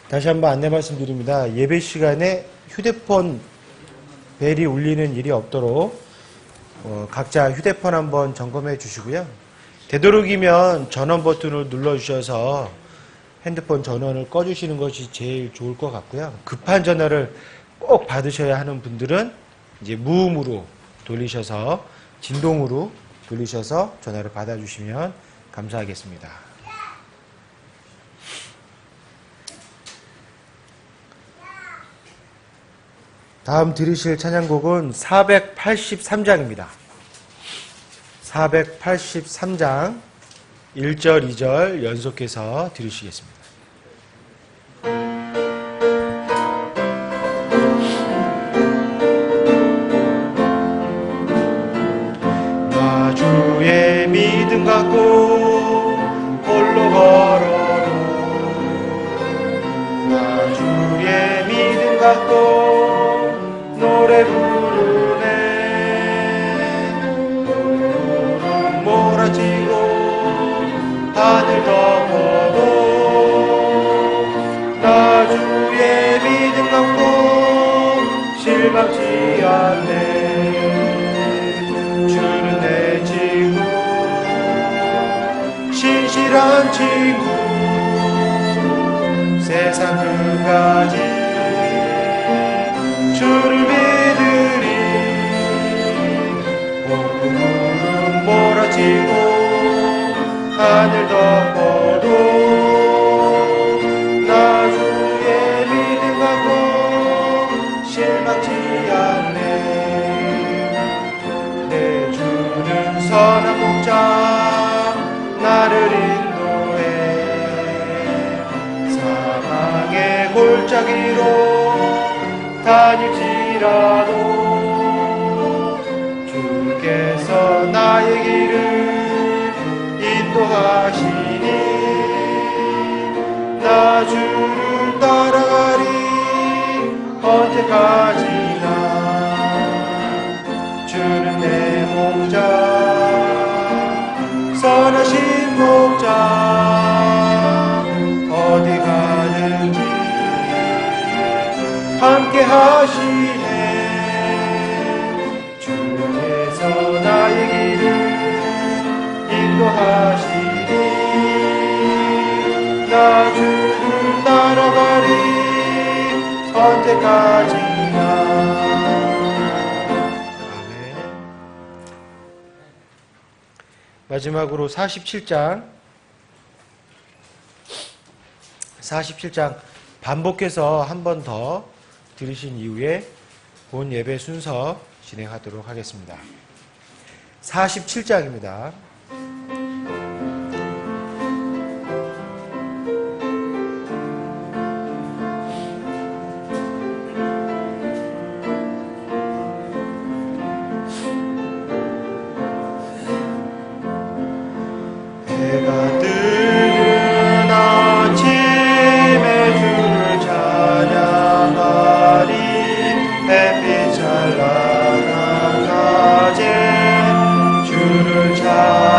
다시 한번 안내 말씀드립니다. 예배 시간에 휴대폰 벨이 울리는 일이 없도록 각자 휴대폰 한번 점검해 주시고요. 되도록이면 전원 버튼을 눌러주셔서 핸드폰 전원을 꺼주시는 것이 제일 좋을 것 같고요. 급한 전화를 꼭 받으셔야 하는 분들은 이제 무음으로 돌리셔서 진동으로 돌리셔서 전화를 받아주시면 감사하겠습니다. 다음 들으실 찬양곡은 483장입니다. 483장 1절, 2절 연속해서 들으시겠습니다. 나 주의 믿음 갖고 홀로 걸어도 나 주의 믿음 갖고 노래 부르네 구름 몰아치고 하늘 덮어도 나 주의 믿음 갖고 실망치 않네. 주는 내 친구 신실한 친구 세상 그가지 주를 믿으리 구름 몰아치고 하늘 덮어도 나 주의 믿음 갖고 실망치 않네. 내 주는 선한 목자 나를 인도해 사망의 골짜기로 다닐지라도 주께서 나의 길을 인도하시니 나 주를 따라가리 언제까지나. 주는 내 목자 선하신 목자 어디 가든지 함께 하시네. 주께서 나의 길을 인도하시니 나 주를 따라가리 언제까지나. 아멘. 마지막으로 47장 반복해서 한 번 더 들으신 이후에 본 예배 순서 진행하도록 하겠습니다. 47장입니다. 해가 뜨는 아침에 주를 찬양하리. 햇빛 찬란한 낮에 주를 찬양하리.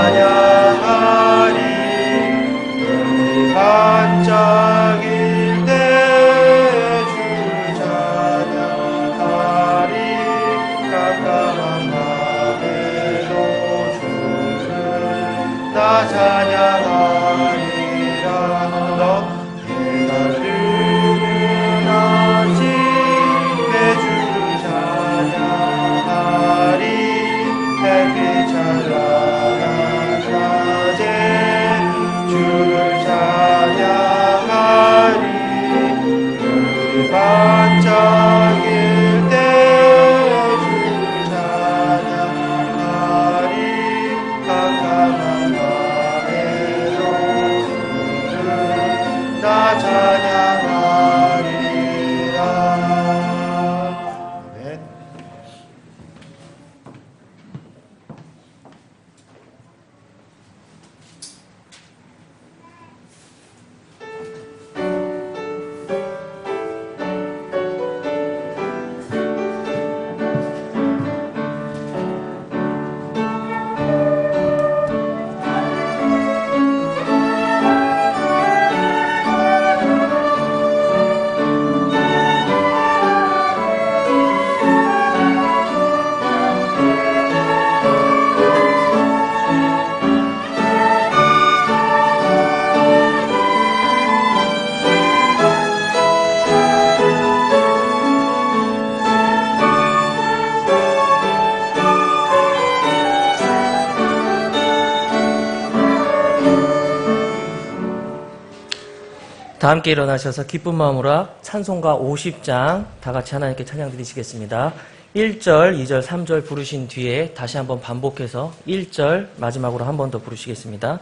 다 함께 일어나셔서 기쁜 마음으로 찬송가 50장 다 같이 하나님께 찬양 드리시겠습니다. 1절, 2절, 3절 부르신 뒤에 다시 한번 반복해서 1절 마지막으로 한 번 더 부르시겠습니다.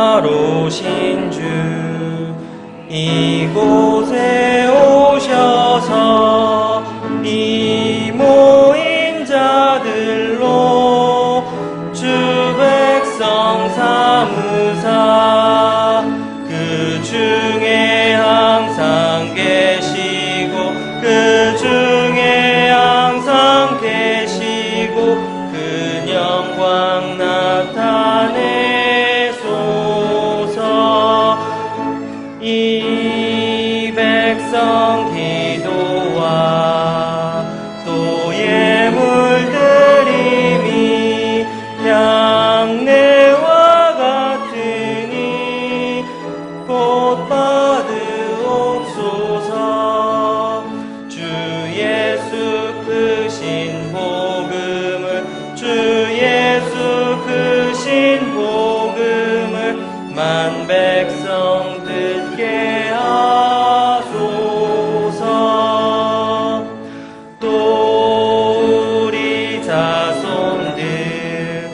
영화로우신 주 이곳에 오셔서 이 모인 자들로 주 백성 삼으사 그 중에 항상 계시고 그 중에 항상 계시고 그 영광 나타내소서. 이 백성 기도와 또 예물 드림이 향내와 같으니 곧 받으옵소서. 주 예수 크신 복음을 주 예수 크신 복음을 만 백성 듣게 하소서. 또 우리 자손들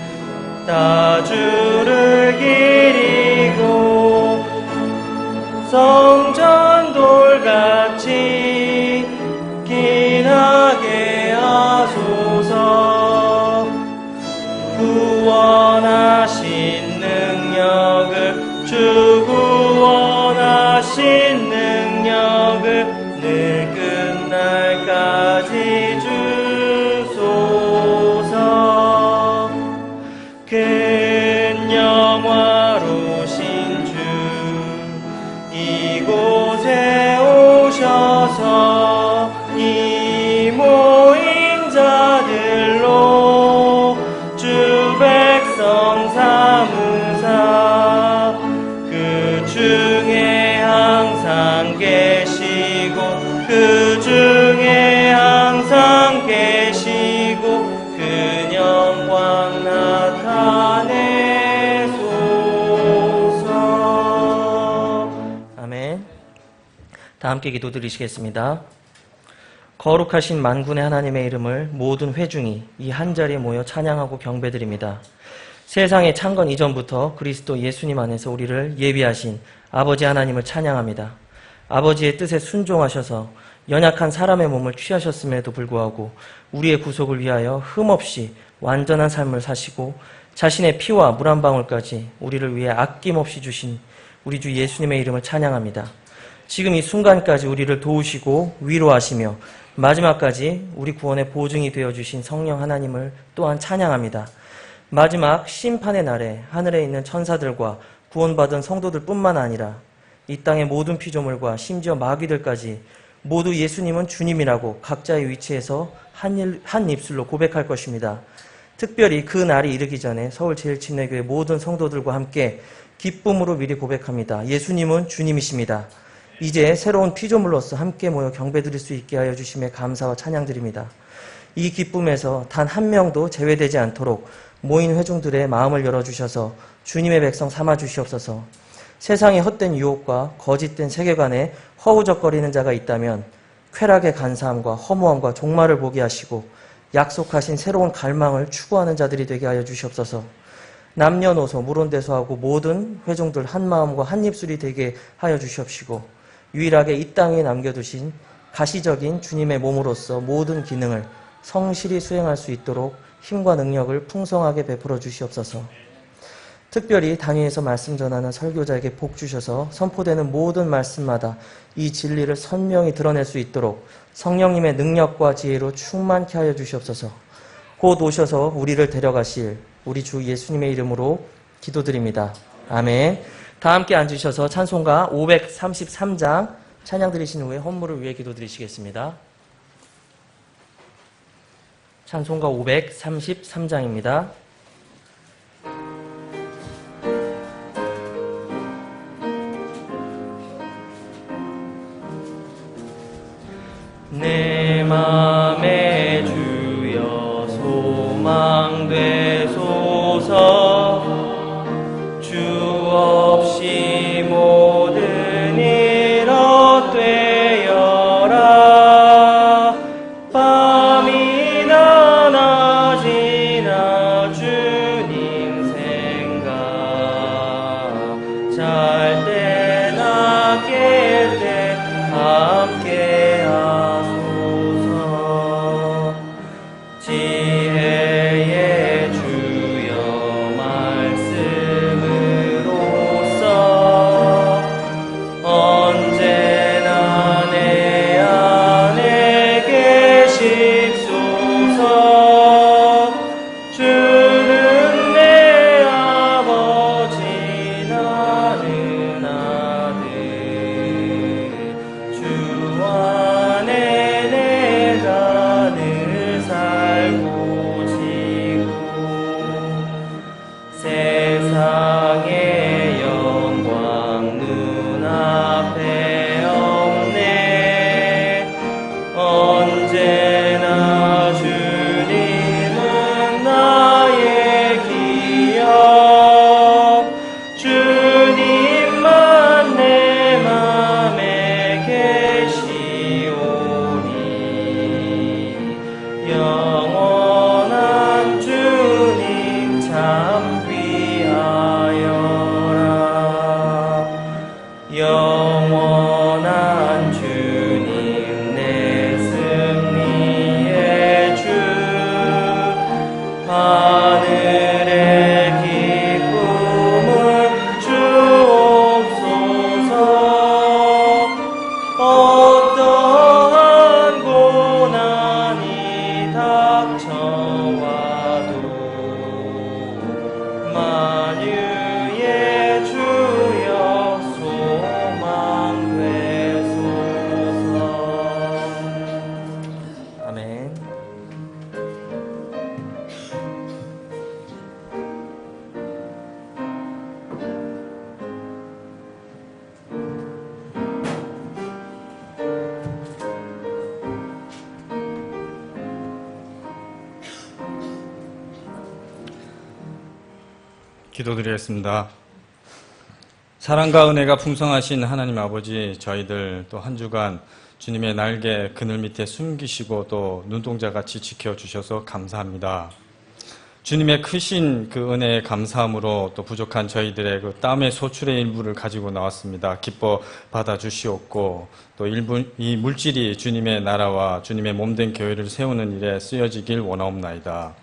다 주를 기리고 성전 돌같이 기나게 하소서. 구원하신 능력을 주 구원하신 능력을 늘 끝날까지 주소서. 큰 영화로우신 주 이곳에 오셔서 이 모인 자들로 주 백성 삼으사 그 중에 항상 계시고 그 중에 항상 계시고 그 영광 나타내소서. 아멘. 다 함께 기도드리시겠습니다. 거룩하신 만군의 하나님의 이름을 모든 회중이 이 한자리에 모여 찬양하고 경배드립니다. 세상의 창건 이전부터 그리스도 예수님 안에서 우리를 예비하신 아버지 하나님을 찬양합니다. 아버지의 뜻에 순종하셔서 연약한 사람의 몸을 취하셨음에도 불구하고 우리의 구속을 위하여 흠없이 완전한 삶을 사시고 자신의 피와 물 한 방울까지 우리를 위해 아낌없이 주신 우리 주 예수님의 이름을 찬양합니다. 지금 이 순간까지 우리를 도우시고 위로하시며 마지막까지 우리 구원의 보증이 되어주신 성령 하나님을 또한 찬양합니다. 마지막 심판의 날에 하늘에 있는 천사들과 구원받은 성도들 뿐만 아니라 이 땅의 모든 피조물과 심지어 마귀들까지 모두 예수님은 주님이라고 각자의 위치에서 한 입술로 고백할 것입니다. 특별히 그 날이 이르기 전에 서울제일침례교회 모든 성도들과 함께 기쁨으로 미리 고백합니다. 예수님은 주님이십니다. 이제 새로운 피조물로서 함께 모여 경배드릴 수 있게 하여 주심에 감사와 찬양드립니다. 이 기쁨에서 단 한 명도 제외되지 않도록 모인 회중들의 마음을 열어주셔서 주님의 백성 삼아주시옵소서. 세상의 헛된 유혹과 거짓된 세계관에 허우적거리는 자가 있다면 쾌락의 간사함과 허무함과 종말을 보게 하시고 약속하신 새로운 갈망을 추구하는 자들이 되게 하여 주시옵소서. 남녀노소 물론대소하고 모든 회중들 한 마음과 한 입술이 되게 하여 주시옵시고 유일하게 이 땅에 남겨두신 가시적인 주님의 몸으로서 모든 기능을 성실히 수행할 수 있도록 힘과 능력을 풍성하게 베풀어 주시옵소서. 특별히 당회에서 말씀 전하는 설교자에게 복 주셔서 선포되는 모든 말씀마다 이 진리를 선명히 드러낼 수 있도록 성령님의 능력과 지혜로 충만케 하여 주시옵소서. 곧 오셔서 우리를 데려가실 우리 주 예수님의 이름으로 기도드립니다. 아멘. 다 함께 앉으셔서 찬송가 533장 찬양 드리신 후에 헌물을 위해 기도드리시겠습니다. 찬송가 533장입니다. 내 맘에 주여 소망 되소서. 주 없이 모든 일 헛되어라. 밤이나 낮이나 주님 생각, 잘 때나 깰 때 함께 하소서. 지혜의 주여 말씀으로써 언제나 내 안에 계십소서. 주는 내 아버지 나는 아들, 주 안에 내가 늘 살고 지고 세상의 영광 눈앞에 없네. 언제나 주님은 나의 기억. 주님만 내 맘에 계시오니 영원한 주님 참 귀하여라. 영원한 주님 내 승리의 주, 하늘의 기쁨을 주옵소서. 어떠한 고난이 닥쳐와도 만유의 주여 소망 되소서. 아멘. 기도드리겠습니다. 사랑과 은혜가 풍성하신 하나님 아버지, 저희들 또 한 주간 주님의 날개 그늘 밑에 숨기시고 또 눈동자같이 지켜주셔서 감사합니다. 주님의 크신 그 은혜에 감사함으로 또 부족한 저희들의 그 땀의 소출의 일부를 가지고 나왔습니다. 기뻐 받아주시옵고 또 이 물질이 주님의 나라와 주님의 몸된 교회를 세우는 일에 쓰여지길 원하옵나이다.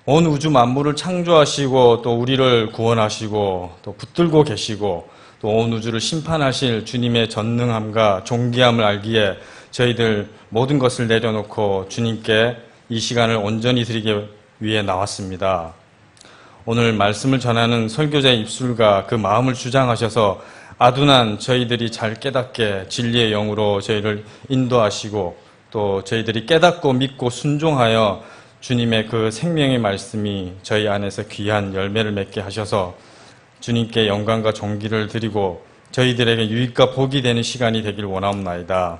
온 우주 만물을 창조하시고 또 우리를 구원하시고 또 붙들고 계시고 또 온 우주를 심판하실 주님의 전능함과 존귀함을 알기에 저희들 모든 것을 내려놓고 주님께 이 시간을 온전히 드리기 위해 나왔습니다. 오늘 말씀을 전하는 설교자의 입술과 그 마음을 주장하셔서 아둔한 저희들이 잘 깨닫게 진리의 영으로 저희를 인도하시고 또 저희들이 깨닫고 믿고 순종하여 주님의 그 생명의 말씀이 저희 안에서 귀한 열매를 맺게 하셔서 주님께 영광과 존귀를 드리고 저희들에게 유익과 복이 되는 시간이 되길 원하옵나이다.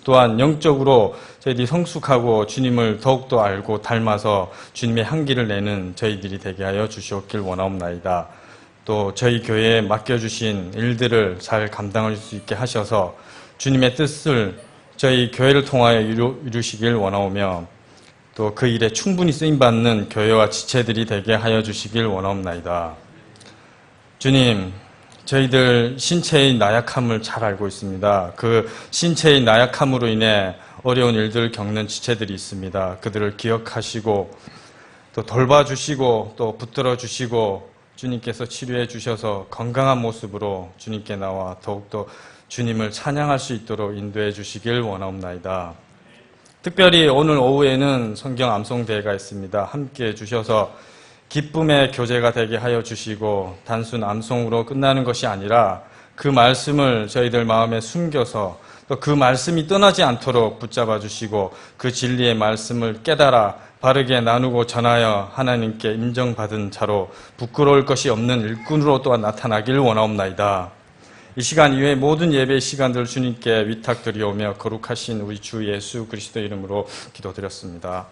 또한 영적으로 저희들이 성숙하고 주님을 더욱더 알고 닮아서 주님의 향기를 내는 저희들이 되게 하여 주시옵길 원하옵나이다. 또 저희 교회에 맡겨주신 일들을 잘 감당할 수 있게 하셔서 주님의 뜻을 저희 교회를 통하여 이루시길 원하오며 또 그 일에 충분히 쓰임받는 교회와 지체들이 되게 하여 주시길 원하옵나이다. 주님, 저희들 신체의 나약함을 잘 알고 있습니다. 그 신체의 나약함으로 인해 어려운 일들을 겪는 지체들이 있습니다. 그들을 기억하시고 또 돌봐주시고 또 붙들어주시고 주님께서 치료해 주셔서 건강한 모습으로 주님께 나와 더욱더 주님을 찬양할 수 있도록 인도해 주시길 원하옵나이다. 특별히 오늘 오후에는 성경 암송대회가 있습니다. 함께 해주셔서 기쁨의 교제가 되게 하여 주시고 단순 암송으로 끝나는 것이 아니라 그 말씀을 저희들 마음에 숨겨서 또 그 말씀이 떠나지 않도록 붙잡아 주시고 그 진리의 말씀을 깨달아 바르게 나누고 전하여 하나님께 인정받은 자로 부끄러울 것이 없는 일꾼으로 또한 나타나길 원하옵나이다. 이 시간 이외의 모든 예배 시간들 주님께 위탁드리오며 거룩하신 우리 주 예수 그리스도 이름으로 기도드렸습니다.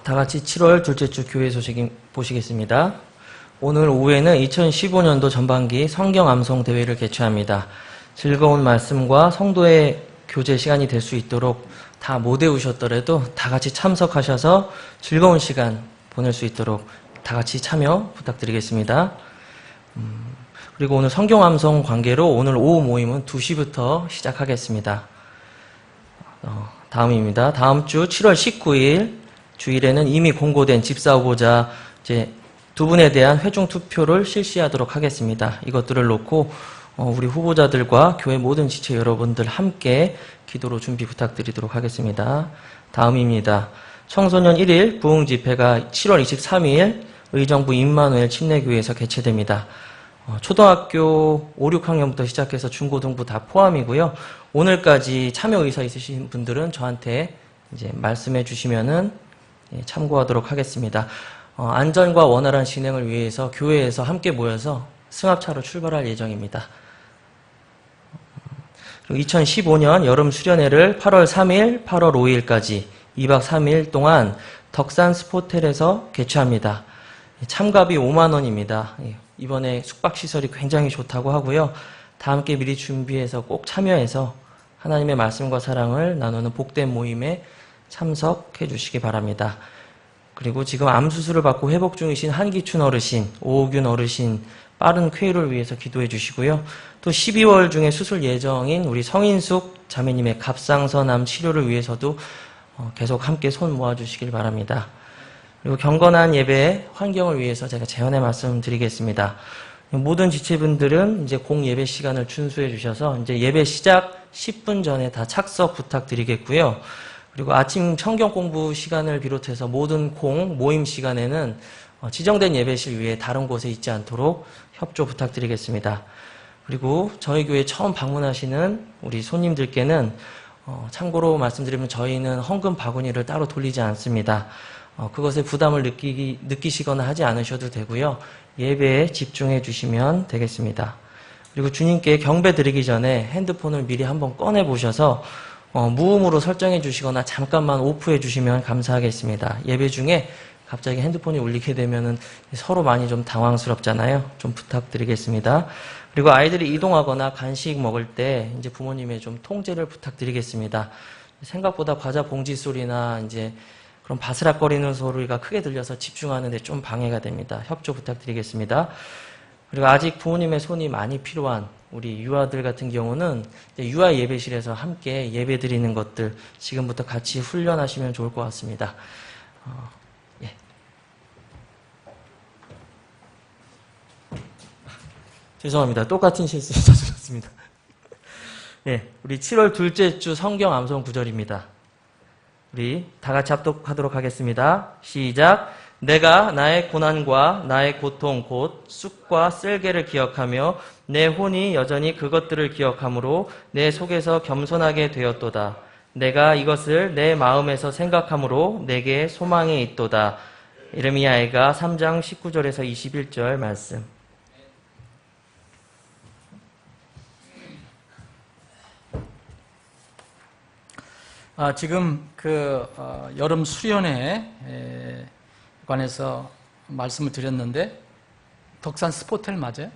다 같이 7월 둘째 주 교회 소식 보시겠습니다. 오늘 오후에는 2015년도 전반기 성경 암송 대회를 개최합니다. 즐거운 말씀과 성도의 교제 시간이 될 수 있도록 다 못 외우셨더라도 다 같이 참석하셔서 즐거운 시간 보낼 수 있도록 다 같이 참여 부탁드리겠습니다. 그리고 오늘 성경 암송 관계로 오늘 오후 모임은 2시부터 시작하겠습니다. 다음입니다. 다음 주 7월 19일 주일에는 이미 공고된 집사 후보자 이제 두 분에 대한 회중 투표를 실시하도록 하겠습니다. 이것들을 놓고 우리 후보자들과 교회 모든 지체 여러분들 함께 기도로 준비 부탁드리도록 하겠습니다. 다음입니다. 청소년 1일 부흥 집회가 7월 23일 의정부 임마누엘 침례교회에서 개최됩니다. 초등학교 5, 6학년부터 시작해서 중고등부 다 포함이고요. 오늘까지 참여 의사 있으신 분들은 저한테 이제 말씀해 주시면은 참고하도록 하겠습니다. 안전과 원활한 진행을 위해서 교회에서 함께 모여서 승합차로 출발할 예정입니다. 2015년 여름 수련회를 8월 3일, 8월 5일까지 2박 3일 동안 덕산 스포텔에서 개최합니다. 참가비 5만 원입니다. 이번에 숙박시설이 굉장히 좋다고 하고요. 다 함께 미리 준비해서 꼭 참여해서 하나님의 말씀과 사랑을 나누는 복된 모임에 참석해 주시기 바랍니다. 그리고 지금 암 수술을 받고 회복 중이신 한기춘 어르신, 오호균 어르신 빠른 쾌유를 위해서 기도해 주시고요. 또 12월 중에 수술 예정인 우리 성인숙 자매님의 갑상선암 치료를 위해서도 계속 함께 손 모아 주시길 바랍니다. 그리고 경건한 예배 환경을 위해서 제가 재연의 말씀 드리겠습니다. 모든 지체분들은 이제 공예배 시간을 준수해 주셔서 이제 예배 시작 10분 전에 다 착석 부탁드리겠고요. 그리고 아침 성경 공부 시간을 비롯해서 모든 모임 시간에는 지정된 예배실 위에 다른 곳에 있지 않도록 협조 부탁드리겠습니다. 그리고 저희 교회 처음 방문하시는 우리 손님들께는 참고로 말씀드리면 저희는 헌금 바구니를 따로 돌리지 않습니다. 그것에 부담을 느끼시거나 하지 않으셔도 되고요. 예배에 집중해 주시면 되겠습니다. 그리고 주님께 경배 드리기 전에 핸드폰을 미리 한번 꺼내 보셔서 무음으로 설정해 주시거나 잠깐만 오프해 주시면 감사하겠습니다. 예배 중에 갑자기 핸드폰이 울리게 되면은 서로 많이 좀 당황스럽잖아요. 좀 부탁드리겠습니다. 그리고 아이들이 이동하거나 간식 먹을 때 이제 부모님의 좀 통제를 부탁드리겠습니다. 생각보다 과자 봉지 소리나 이제 그런 바스락거리는 소리가 크게 들려서 집중하는데 좀 방해가 됩니다. 협조 부탁드리겠습니다. 그리고 아직 부모님의 손이 많이 필요한 우리 유아들 같은 경우는 유아 예배실에서 함께 예배 드리는 것들 지금부터 같이 훈련하시면 좋을 것 같습니다. 예. 죄송합니다. 똑같은 실수 있었습니다. 예, 우리 7월 둘째 주 성경 암송 구절입니다. 우리 다 같이 합독하도록 하겠습니다. 시작. 내가 나의 고난과 나의 고통 곧 쑥과 쓸개를 기억하며 내 혼이 여전히 그것들을 기억하므로 내 속에서 겸손하게 되었도다. 내가 이것을 내 마음에서 생각함으로 내게 소망이 있도다. 예레미야가 3장 19절에서 21절 말씀. 지금 여름 수련회에 관해서 말씀을 드렸는데 덕산 스포텔 맞아요?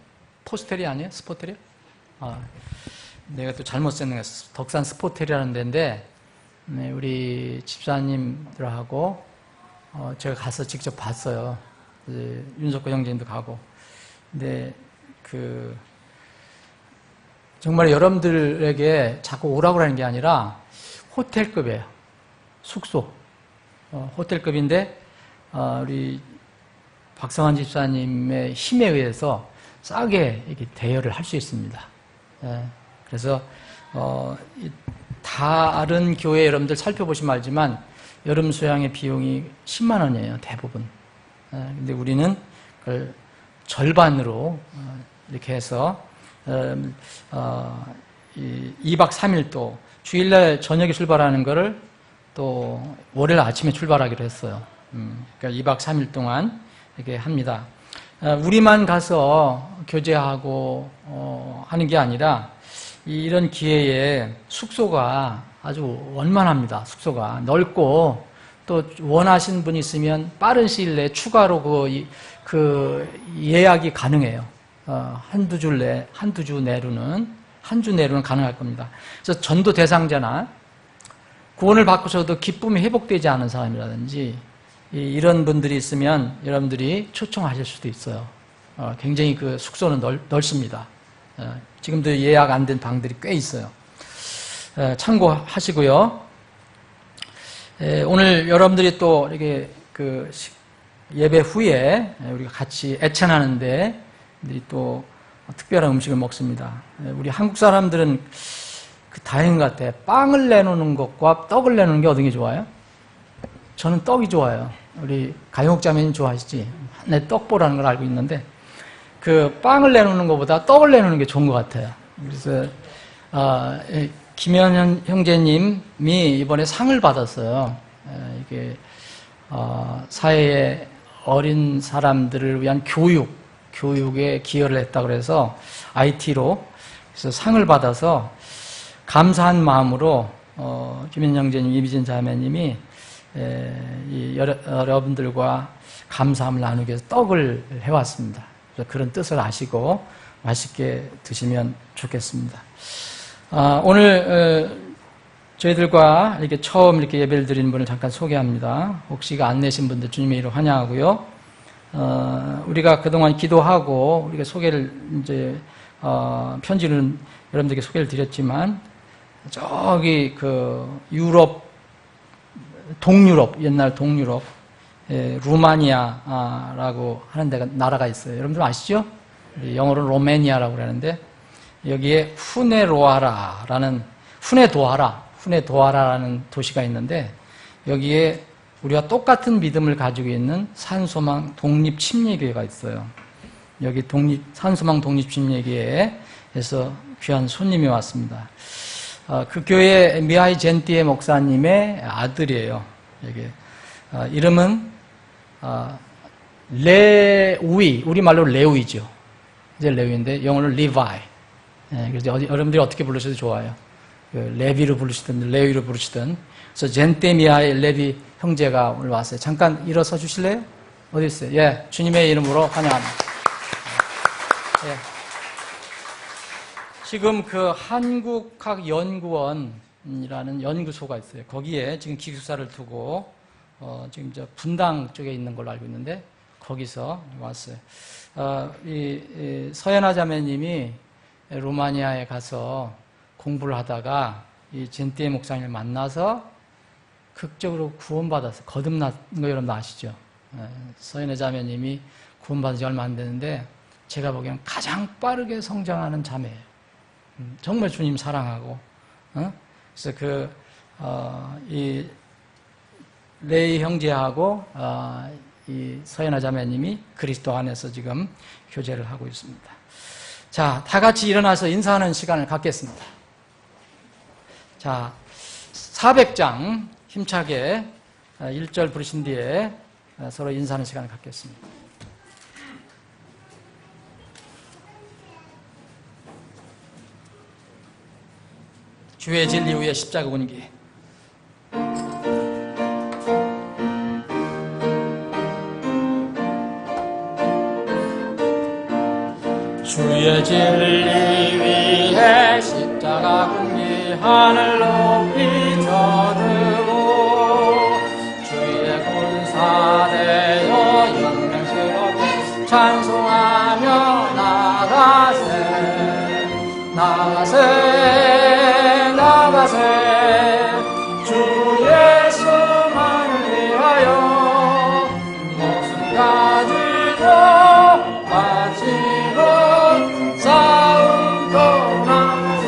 포스텔이 아니에요? 스포텔이요? 내가 또 잘못 썼네. 덕산 스포텔이라는 데인데 우리 집사님들하고 제가 가서 직접 봤어요. 윤석호 형제님도 가고. 근데 정말 여러분들에게 자꾸 오라고 하는 게 아니라 호텔급이에요. 숙소. 호텔급인데 우리 박성환 집사님의 힘에 의해서 싸게 이렇게 대여를 할 수 있습니다. 그래서 다른 교회 여러분들 살펴보시면 알지만 여름 수양의 비용이 10만 원이에요. 대부분. 근데 우리는 그걸 절반으로 이렇게 해서 2박 3일 또 주일날 저녁에 출발하는 거를 또 월요일 아침에 출발하기로 했어요. 그러니까 2박 3일 동안 이렇게 합니다. 우리만 가서 교제하고 하는 게 아니라 이런 기회에 숙소가 아주 원만합니다. 숙소가 넓고 또 원하시는 분이 있으면 빠른 시일 내에 추가로 그 예약이 가능해요. 한두 주 내로는 가능할 겁니다. 그래서 전도 대상자나 구원을 받고서도 기쁨이 회복되지 않은 사람이라든지 이런 분들이 있으면 여러분들이 초청하실 수도 있어요. 굉장히 그 숙소는 넓습니다. 지금도 예약 안 된 방들이 꽤 있어요. 참고하시고요. 오늘 여러분들이 또 이렇게 예배 후에 우리가 같이 애찬하는데 또 특별한 음식을 먹습니다. 우리 한국 사람들은 다행인 것 같아요. 빵을 내놓는 것과 떡을 내놓는 게 어떤 게 좋아요? 저는 떡이 좋아요. 우리 가영욱 자매님 좋아하시지? 내 떡보라는 걸 알고 있는데 빵을 내놓는 것보다 떡을 내놓는 게 좋은 것 같아요. 그래서 김현현 형제님이 이번에 상을 받았어요. 이게 사회의 어린 사람들을 위한 교육에 기여를 했다고 해서 IT로 그래서 상을 받아서 감사한 마음으로 김현현 형제님, 이미진 자매님이 여러분들과 감사함을 나누기 위해서 떡을 해왔습니다. 그래서 그런 뜻을 아시고 맛있게 드시면 좋겠습니다. 오늘 저희들과 이렇게 처음 이렇게 예배를 드리는 분을 잠깐 소개합니다. 혹시 안 내신 분들 주님의 이름으로 환영하고요. 우리가 그동안 기도하고 우리가 소개를 이제 편지는 여러분들께 소개를 드렸지만 저기 동유럽 옛날 동유럽 루마니아라고 하는 데가 나라가 있어요. 여러분들 아시죠? 영어로는 로메니아라고 그러는데 여기에 후네도하라라는 도시가 있는데 여기에 우리와 똑같은 믿음을 가지고 있는 산소망 독립침례교회가 있어요. 여기 산소망 독립침례교회에서 귀한 손님이 왔습니다. 그 교회 미하이 젠티에 목사님의 아들이에요. 여기 이름은 레위, 우리말로 레위죠. 이제 레위인데 영어로 리바이. 그래서 여러분들이 어떻게 부르셔도 좋아요. 레비로 부르시든 레위로 부르시든. 그래서 젠테 미하이 레비 형제가 오늘 왔어요. 잠깐 일어서 주실래요? 어디 있어요? 예, 주님의 이름으로 환영합니다. 예. 지금 한국학연구원이라는 연구소가 있어요. 거기에 지금 기숙사를 두고 지금 분당 쪽에 있는 걸로 알고 있는데 거기서 왔어요. 이 서연아 자매님이 루마니아에 가서 공부를 하다가 이 젠티에 목사님을 만나서 극적으로 구원받아서 거듭난 거 여러분 아시죠? 서연아 자매님이 구원받은 지 얼마 안 되는데 제가 보기에는 가장 빠르게 성장하는 자매예요. 정말 주님 사랑하고, 그래서 이 레이 형제하고, 이 서연아 자매님이 그리스도 안에서 지금 교제를 하고 있습니다. 자, 다 같이 일어나서 인사하는 시간을 갖겠습니다. 자, 400장 힘차게 1절 부르신 뒤에 서로 인사하는 시간을 갖겠습니다. 주의 진리 위에 십자가 운기. 주의 진리 위에 십자가 군기 하늘 높이 쳐들고 주의 군사되어 영맹스럽게 찬송하며 나가세 나가세 나가세 주 예수만을 위하여 목숨까지도 바치고 싸움 떠나세.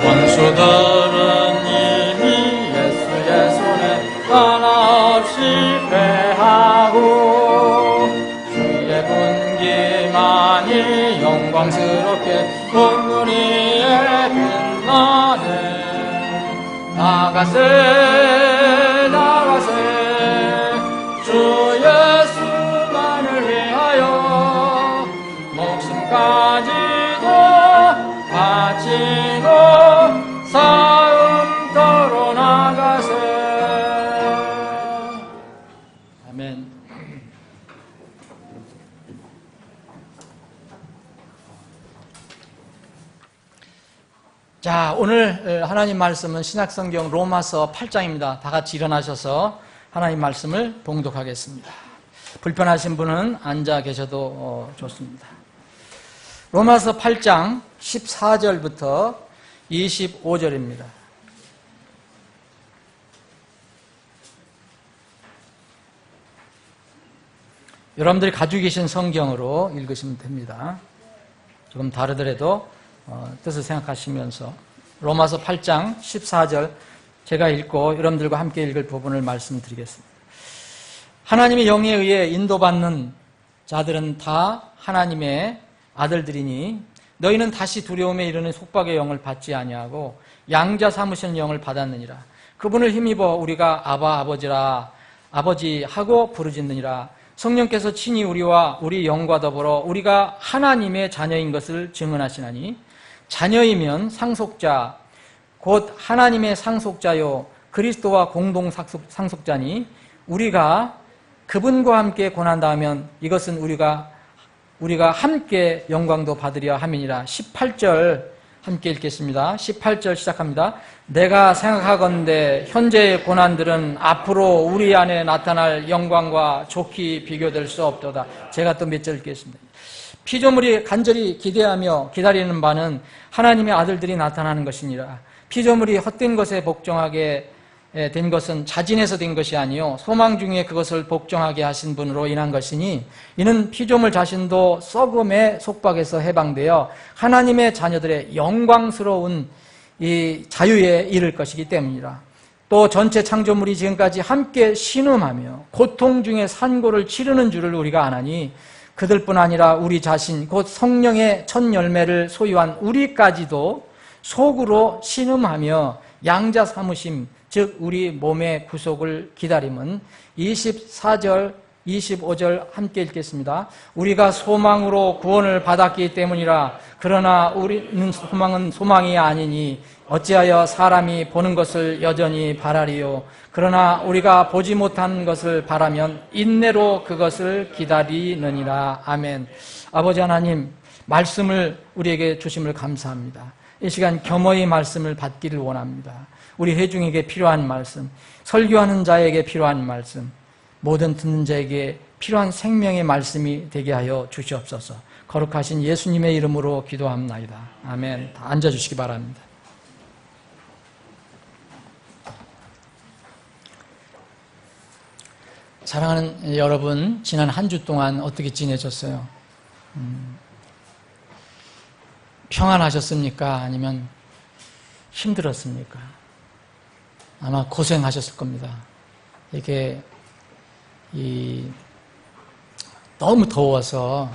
원수들은 이미 예수의 손에 하나 없이 패하고 주의 군기만이 영광스럽게 온 눈이에 빛나네. 나가세 나가세 주 예수만을 위하여 목숨까지도 바치고 싸움터로 나가세. 아멘. 자, 오늘 하나님 말씀은 신약성경 로마서 8장입니다. 다 같이 일어나셔서 하나님 말씀을 봉독하겠습니다. 불편하신 분은 앉아 계셔도 좋습니다. 로마서 8장 14절부터 25절입니다. 여러분들이 가지고 계신 성경으로 읽으시면 됩니다. 조금 다르더라도 뜻을 생각하시면서 로마서 8장 14절 제가 읽고 여러분들과 함께 읽을 부분을 말씀드리겠습니다. 하나님의 영에 의해 인도받는 자들은 다 하나님의 아들들이니 너희는 다시 두려움에 이르는 속박의 영을 받지 아니하고 양자 삼으시는 영을 받았느니라. 그분을 힘입어 우리가 아바 아버지라 아버지 하고 부르짖느니라. 성령께서 친히 우리와 우리 영과 더불어 우리가 하나님의 자녀인 것을 증언하시나니 자녀이면 상속자 곧 하나님의 상속자요 그리스도와 공동 상속자니 우리가 그분과 함께 고난당하면 이것은 우리가 함께 영광도 받으려 함이니라. 18절 함께 읽겠습니다. 18절 시작합니다. 내가 생각하건대 현재의 고난들은 앞으로 우리 안에 나타날 영광과 좋게 비교될 수 없도다. 제가 또 몇 절 읽겠습니다. 피조물이 간절히 기대하며 기다리는 바는 하나님의 아들들이 나타나는 것이니라. 피조물이 헛된 것에 복종하게 된 것은 자진해서 된 것이 아니요 소망 중에 그것을 복종하게 하신 분으로 인한 것이니 이는 피조물 자신도 썩음의 속박에서 해방되어 하나님의 자녀들의 영광스러운 이 자유에 이를 것이기 때문이라. 또 전체 창조물이 지금까지 함께 신음하며 고통 중에 산고를 치르는 줄을 우리가 아나니 그들뿐 아니라 우리 자신 곧 성령의 첫 열매를 소유한 우리까지도 속으로 신음하며 양자 삼으심 즉 우리 몸의 구속을 기다림은 24절 25절 함께 읽겠습니다. 우리가 소망으로 구원을 받았기 때문이라. 그러나 우리는 소망이 아니니 어찌하여 사람이 보는 것을 여전히 바라리요. 그러나 우리가 보지 못한 것을 바라면 인내로 그것을 기다리느니라. 아멘. 아버지 하나님, 말씀을 우리에게 주심을 감사합니다. 이 시간 겸허히 말씀을 받기를 원합니다. 우리 회중에게 필요한 말씀, 설교하는 자에게 필요한 말씀, 모든 듣는 자에게 필요한 생명의 말씀이 되게 하여 주시옵소서. 거룩하신 예수님의 이름으로 기도합나이다. 아멘. 다 앉아주시기 바랍니다. 사랑하는 여러분, 지난 한 주 동안 어떻게 지내셨어요? 평안하셨습니까? 아니면 힘들었습니까? 아마 고생하셨을 겁니다. 이게 너무 더워서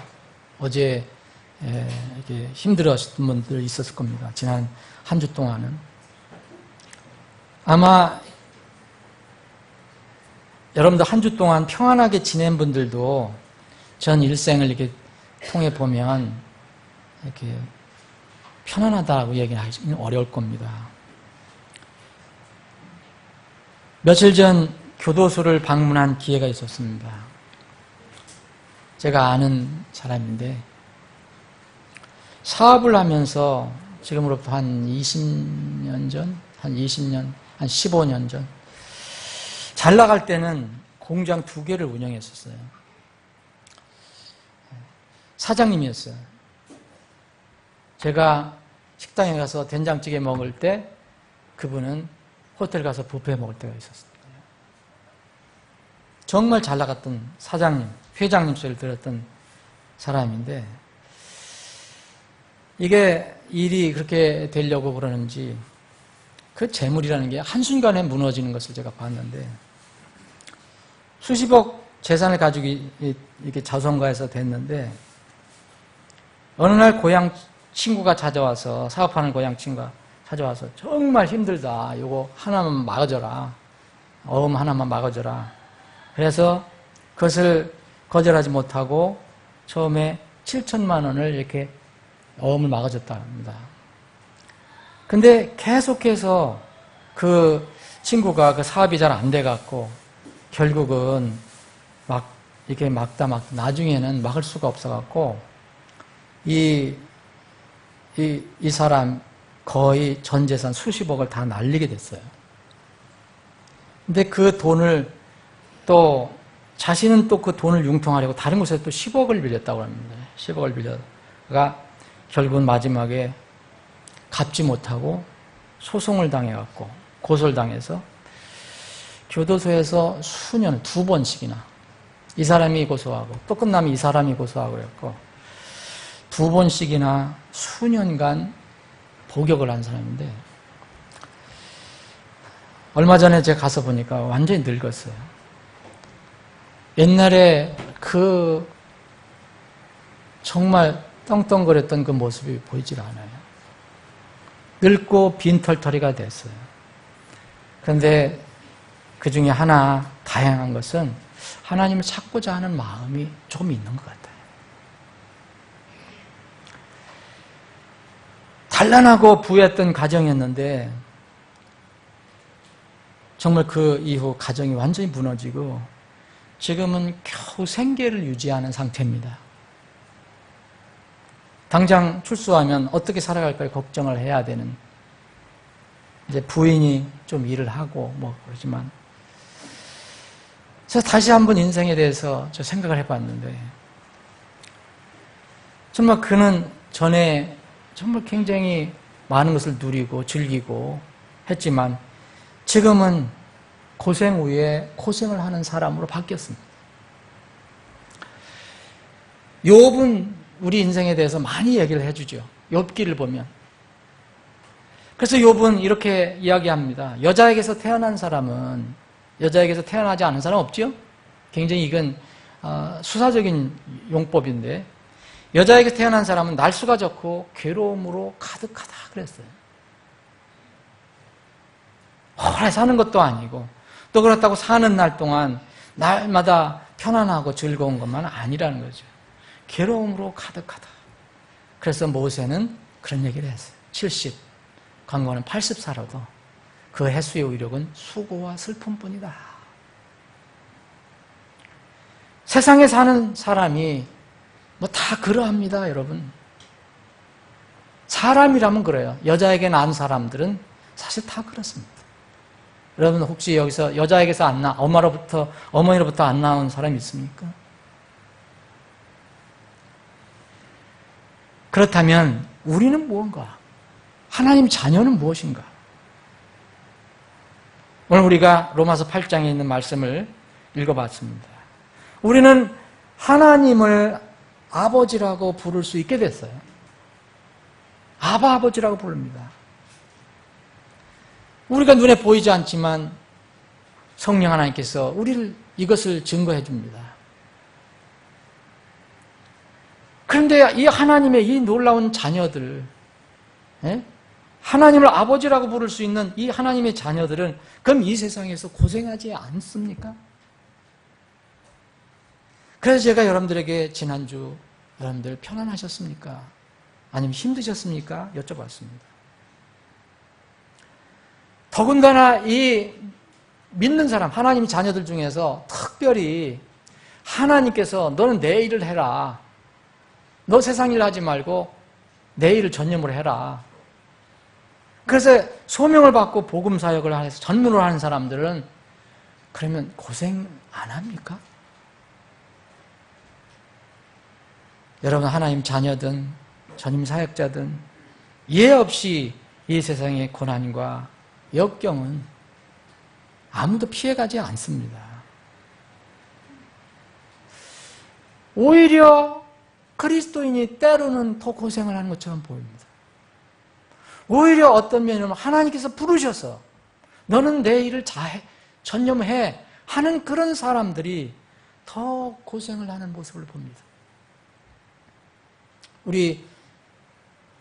어제 이렇게 힘들어하셨던 분들 있었을 겁니다. 지난 한 주 동안은 아마 여러분들 한 주 동안 평안하게 지낸 분들도 전 일생을 이렇게 통해 보면 이렇게 편안하다고 얘기하기는 어려울 겁니다. 며칠 전 교도소를 방문한 기회가 있었습니다. 제가 아는 사람인데 사업을 하면서 지금으로부터 한 20년 전, 한 15년 전 잘 나갈 때는 공장 2개를 운영했었어요. 사장님이었어요. 제가 식당에 가서 된장찌개 먹을 때 그분은 호텔 가서 뷔페 먹을 때가 있었어요. 정말 잘 나갔던 사장님, 회장님 소리를 들었던 사람인데 이게 일이 그렇게 되려고 그러는지 그 재물이라는 게 한순간에 무너지는 것을 제가 봤는데 수십억 재산을 가지고 이렇게 자선가에서 됐는데 어느 날 고향 친구가 찾아와서 사업하는 고향 친구가 찾아와서 정말 힘들다. 이거 하나만 막아줘라. 어음 하나만 막아줘라. 그래서 그것을 거절하지 못하고 처음에 7천만 원을 이렇게 어음을 막아줬다 합니다. 근데 계속해서 그 친구가 그 사업이 잘 안 돼갖고 결국은 이렇게 막다 나중에는 막을 수가 없어갖고 이 사람 거의 전 재산 수십억을 다 날리게 됐어요. 근데 그 돈을 또 자신은 또 그 돈을 융통하려고 다른 곳에서 또 10억을 빌렸다고 합니다. 10억을 빌려가 결국은 마지막에 갚지 못하고 소송을 당해갖고 고소를 당해서 교도소에서 수년 2번씩이나 이 사람이 고소하고 또 끝나면 이 사람이 고소하고 그랬고 2번씩이나 수년간 복역을 한 사람인데 얼마 전에 제가 가서 보니까 완전히 늙었어요. 옛날에 그 정말 떵떵거렸던 그 모습이 보이질 않아요. 늙고 빈털터리가 됐어요. 그런데 그 중에 하나 다양한 것은 하나님을 찾고자 하는 마음이 좀 있는 것 같아요. 단란하고 부유했던 가정이었는데 정말 그 이후 가정이 완전히 무너지고 지금은 겨우 생계를 유지하는 상태입니다. 당장 출소하면 어떻게 살아갈까 걱정을 해야 되는, 이제 부인이 좀 일을 하고 뭐 그러지만, 제가 다시 한번 인생에 대해서 저 생각을 해봤는데 정말 그는 전에 정말 굉장히 많은 것을 누리고 즐기고 했지만 지금은 고생 후에 고생을 하는 사람으로 바뀌었습니다. 욥은 우리 인생에 대해서 많이 얘기를 해주죠. 욥기를 보면. 그래서 욥은 이렇게 이야기합니다. 여자에게서 태어난 사람은, 여자에게서 태어나지 않은 사람 없죠? 굉장히 이건 수사적인 용법인데, 여자에게 태어난 사람은 날수가 적고 괴로움으로 가득하다 그랬어요. 오래 사는 것도 아니고, 또 그렇다고 사는 날 동안 날마다 편안하고 즐거운 것만 아니라는 거죠. 괴로움으로 가득하다. 그래서 모세는 그런 얘기를 했어요. 70, 광고는 80살아도 그 해수의 의력은 수고와 슬픔뿐이다. 세상에 사는 사람이 뭐 다 그러합니다, 여러분. 사람이라면 그래요. 여자에게 낳은 사람들은 사실 다 그렇습니다. 여러분 혹시 여기서 여자에게서 안 낳아, 어머니로부터 안 낳은 사람 있습니까? 그렇다면 우리는 무언가? 하나님 자녀는 무엇인가? 오늘 우리가 로마서 8장에 있는 말씀을 읽어봤습니다. 우리는 하나님을 아버지라고 부를 수 있게 됐어요. 아버지라고 부릅니다. 우리가 눈에 보이지 않지만 성령 하나님께서 우리를 이것을 증거해 줍니다. 그런데 이 하나님의 이 놀라운 자녀들, 하나님을 아버지라고 부를 수 있는 이 하나님의 자녀들은 그럼 이 세상에서 고생하지 않습니까? 그래서 제가 여러분들에게 지난주 여러분들 편안하셨습니까? 아니면 힘드셨습니까? 여쭤봤습니다. 더군다나 이 믿는 사람, 하나님 자녀들 중에서 특별히 하나님께서 너는 내 일을 해라. 너 세상 일 하지 말고 내 일을 전념으로 해라. 그래서 소명을 받고 복음 사역을 해서 전문으로 하는 사람들은 그러면 고생 안 합니까? 여러분 하나님 자녀든 전임 사역자든 예 없이 이 세상의 고난과 역경은 아무도 피해가지 않습니다. 오히려 그리스도인이 때로는 더 고생을 하는 것처럼 보입니다. 오히려 어떤 면이면 하나님께서 부르셔서 너는 내 일을 전념해 하는 그런 사람들이 더 고생을 하는 모습을 봅니다. 우리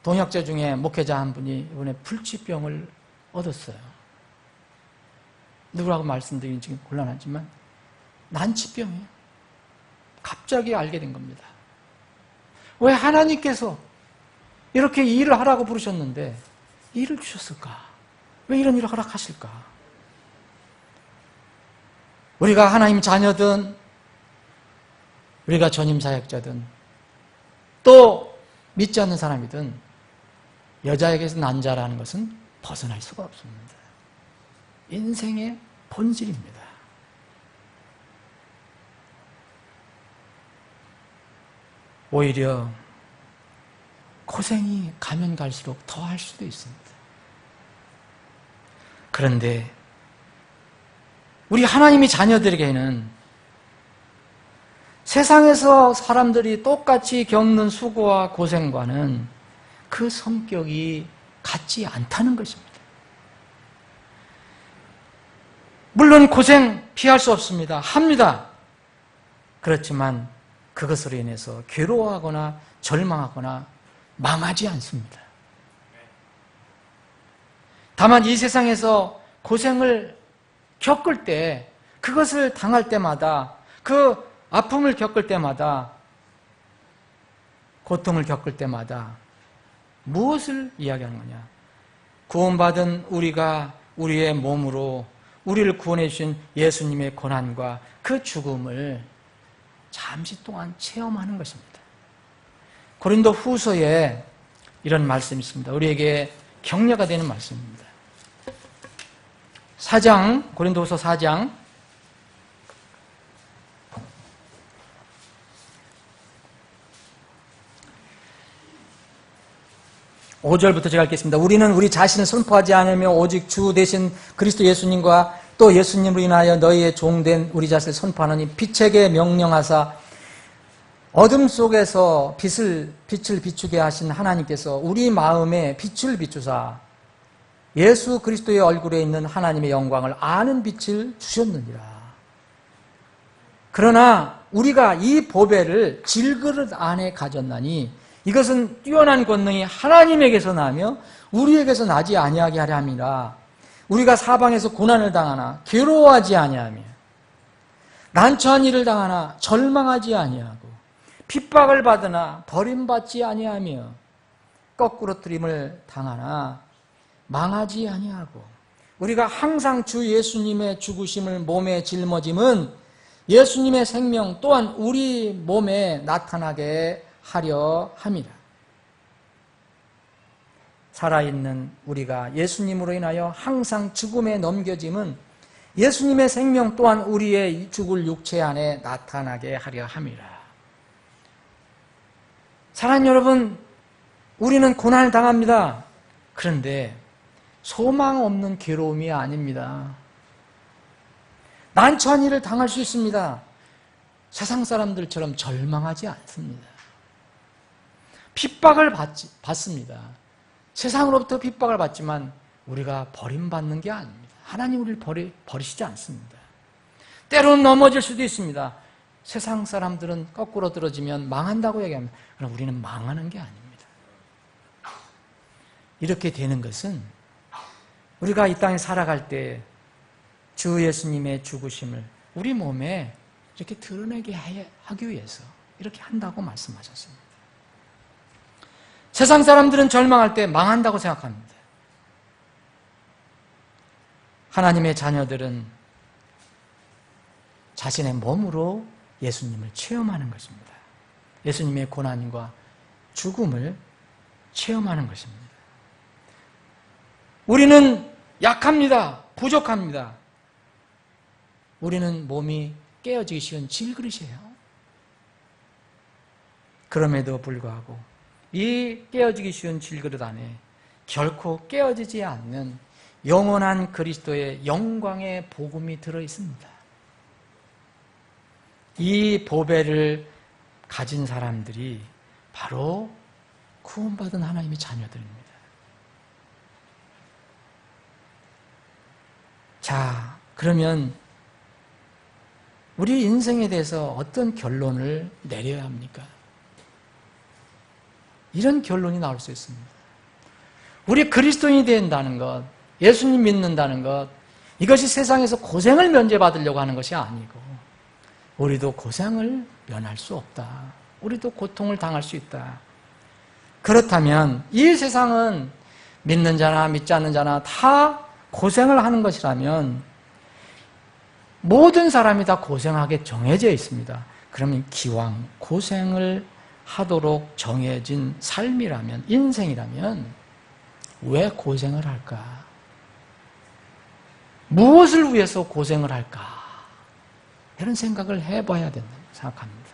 동역자 중에 목회자 한 분이 이번에 불치병을 얻었어요. 누구라고 말씀드리긴 지금 곤란하지만 난치병이에요. 갑자기 알게 된 겁니다. 왜 하나님께서 이렇게 일을 하라고 부르셨는데 일을 주셨을까? 왜 이런 일을 허락하실까? 우리가 하나님 자녀든 우리가 전임 사역자든 또 믿지 않는 사람이든 여자에게서 난 자라는 것은 벗어날 수가 없습니다. 인생의 본질입니다. 오히려 고생이 가면 갈수록 더 할 수도 있습니다. 그런데 우리 하나님의 자녀들에게는 세상에서 사람들이 똑같이 겪는 수고와 고생과는 그 성격이 같지 않다는 것입니다. 물론 고생 피할 수 없습니다. 합니다. 그렇지만 그것으로 인해서 괴로워하거나 절망하거나 망하지 않습니다. 다만 이 세상에서 고생을 겪을 때, 그것을 당할 때마다, 그 아픔을 겪을 때마다, 고통을 겪을 때마다 무엇을 이야기하는 거냐? 구원받은 우리가 우리의 몸으로 우리를 구원해 주신 예수님의 고난과 그 죽음을 잠시 동안 체험하는 것입니다. 고린도 후서에 이런 말씀이 있습니다. 우리에게 격려가 되는 말씀입니다. 4장, 고린도후서 4장 5절부터 제가 읽겠습니다. 우리는 우리 자신을 선포하지 않으며 오직 주 대신 그리스도 예수님과 또 예수님으로 인하여 너희의 종된 우리 자신을 선포하노니 빛에게 명령하사 어둠 속에서 빛을 비추게 하신 하나님께서 우리 마음에 빛을 비추사 예수 그리스도의 얼굴에 있는 하나님의 영광을 아는 빛을 주셨느니라. 그러나 우리가 이 보배를 질그릇 안에 가졌나니 이것은 뛰어난 권능이 하나님에게서 나며 우리에게서 나지 아니하게 하려 함이라. 우리가 사방에서 고난을 당하나 괴로워하지 아니하며 난처한 일을 당하나 절망하지 아니하고 핍박을 받으나 버림받지 아니하며 거꾸러뜨림을 당하나 망하지 아니하고 우리가 항상 주 예수님의 죽으심을 몸에 짊어짐은 예수님의 생명 또한 우리 몸에 나타나게 하려 함이라. 살아있는 우리가 예수님으로 인하여 항상 죽음에 넘겨짐은 예수님의 생명 또한 우리의 죽을 육체 안에 나타나게 하려 함이라. 사랑하는 여러분, 우리는 고난을 당합니다. 그런데 소망 없는 괴로움이 아닙니다. 난처한 일을 당할 수 있습니다. 세상 사람들처럼 절망하지 않습니다. 핍박을 받습니다. 세상으로부터 핍박을 받지만 우리가 버림받는 게 아닙니다. 하나님 우리를 버리시지 않습니다. 때로는 넘어질 수도 있습니다. 세상 사람들은 거꾸로 떨어지면 망한다고 얘기합니다. 그럼 우리는 망하는 게 아닙니다. 이렇게 되는 것은 우리가 이 땅에 살아갈 때 주 예수님의 죽으심을 우리 몸에 이렇게 드러내게 하기 위해서 이렇게 한다고 말씀하셨습니다. 세상 사람들은 절망할 때 망한다고 생각합니다. 하나님의 자녀들은 자신의 몸으로 예수님을 체험하는 것입니다. 예수님의 고난과 죽음을 체험하는 것입니다. 우리는 약합니다. 부족합니다. 우리는 몸이 깨어지기 쉬운 질그릇이에요. 그럼에도 불구하고 이 깨어지기 쉬운 질그릇 안에 결코 깨어지지 않는 영원한 그리스도의 영광의 복음이 들어있습니다. 이 보배를 가진 사람들이 바로 구원받은 하나님의 자녀들입니다. 자, 그러면 우리 인생에 대해서 어떤 결론을 내려야 합니까? 이런 결론이 나올 수 있습니다. 우리 그리스도인이 된다는 것, 예수님 믿는다는 것, 이것이 세상에서 고생을 면제받으려고 하는 것이 아니고 우리도 고생을 면할 수 없다. 우리도 고통을 당할 수 있다. 그렇다면 이 세상은 믿는 자나 믿지 않는 자나 다 고생을 하는 것이라면 모든 사람이 다 고생하게 정해져 있습니다. 그러면 기왕 고생을 하도록 정해진 삶이라면, 인생이라면 왜 고생을 할까? 무엇을 위해서 고생을 할까? 이런 생각을 해봐야 된다고 생각합니다.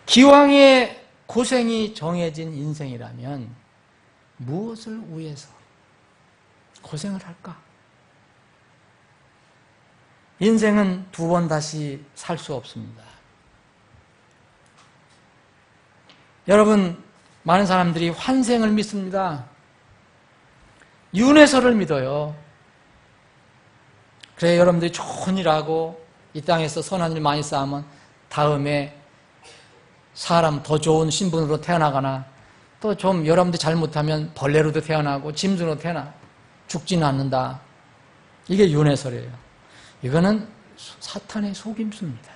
기왕의 고생이 정해진 인생이라면 무엇을 위해서 고생을 할까? 인생은 두 번 다시 살 수 없습니다. 여러분, 많은 사람들이 환생을 믿습니다. 윤회설을 믿어요. 그래, 여러분들이 좋은 일 하고 이 땅에서 선한 일 많이 쌓으면 다음에 사람 더 좋은 신분으로 태어나거나 또 좀 여러분들 잘못하면 벌레로도 태어나고 짐승으로 태어나 죽지는 않는다. 이게 윤회설이에요. 이거는 사탄의 속임수입니다.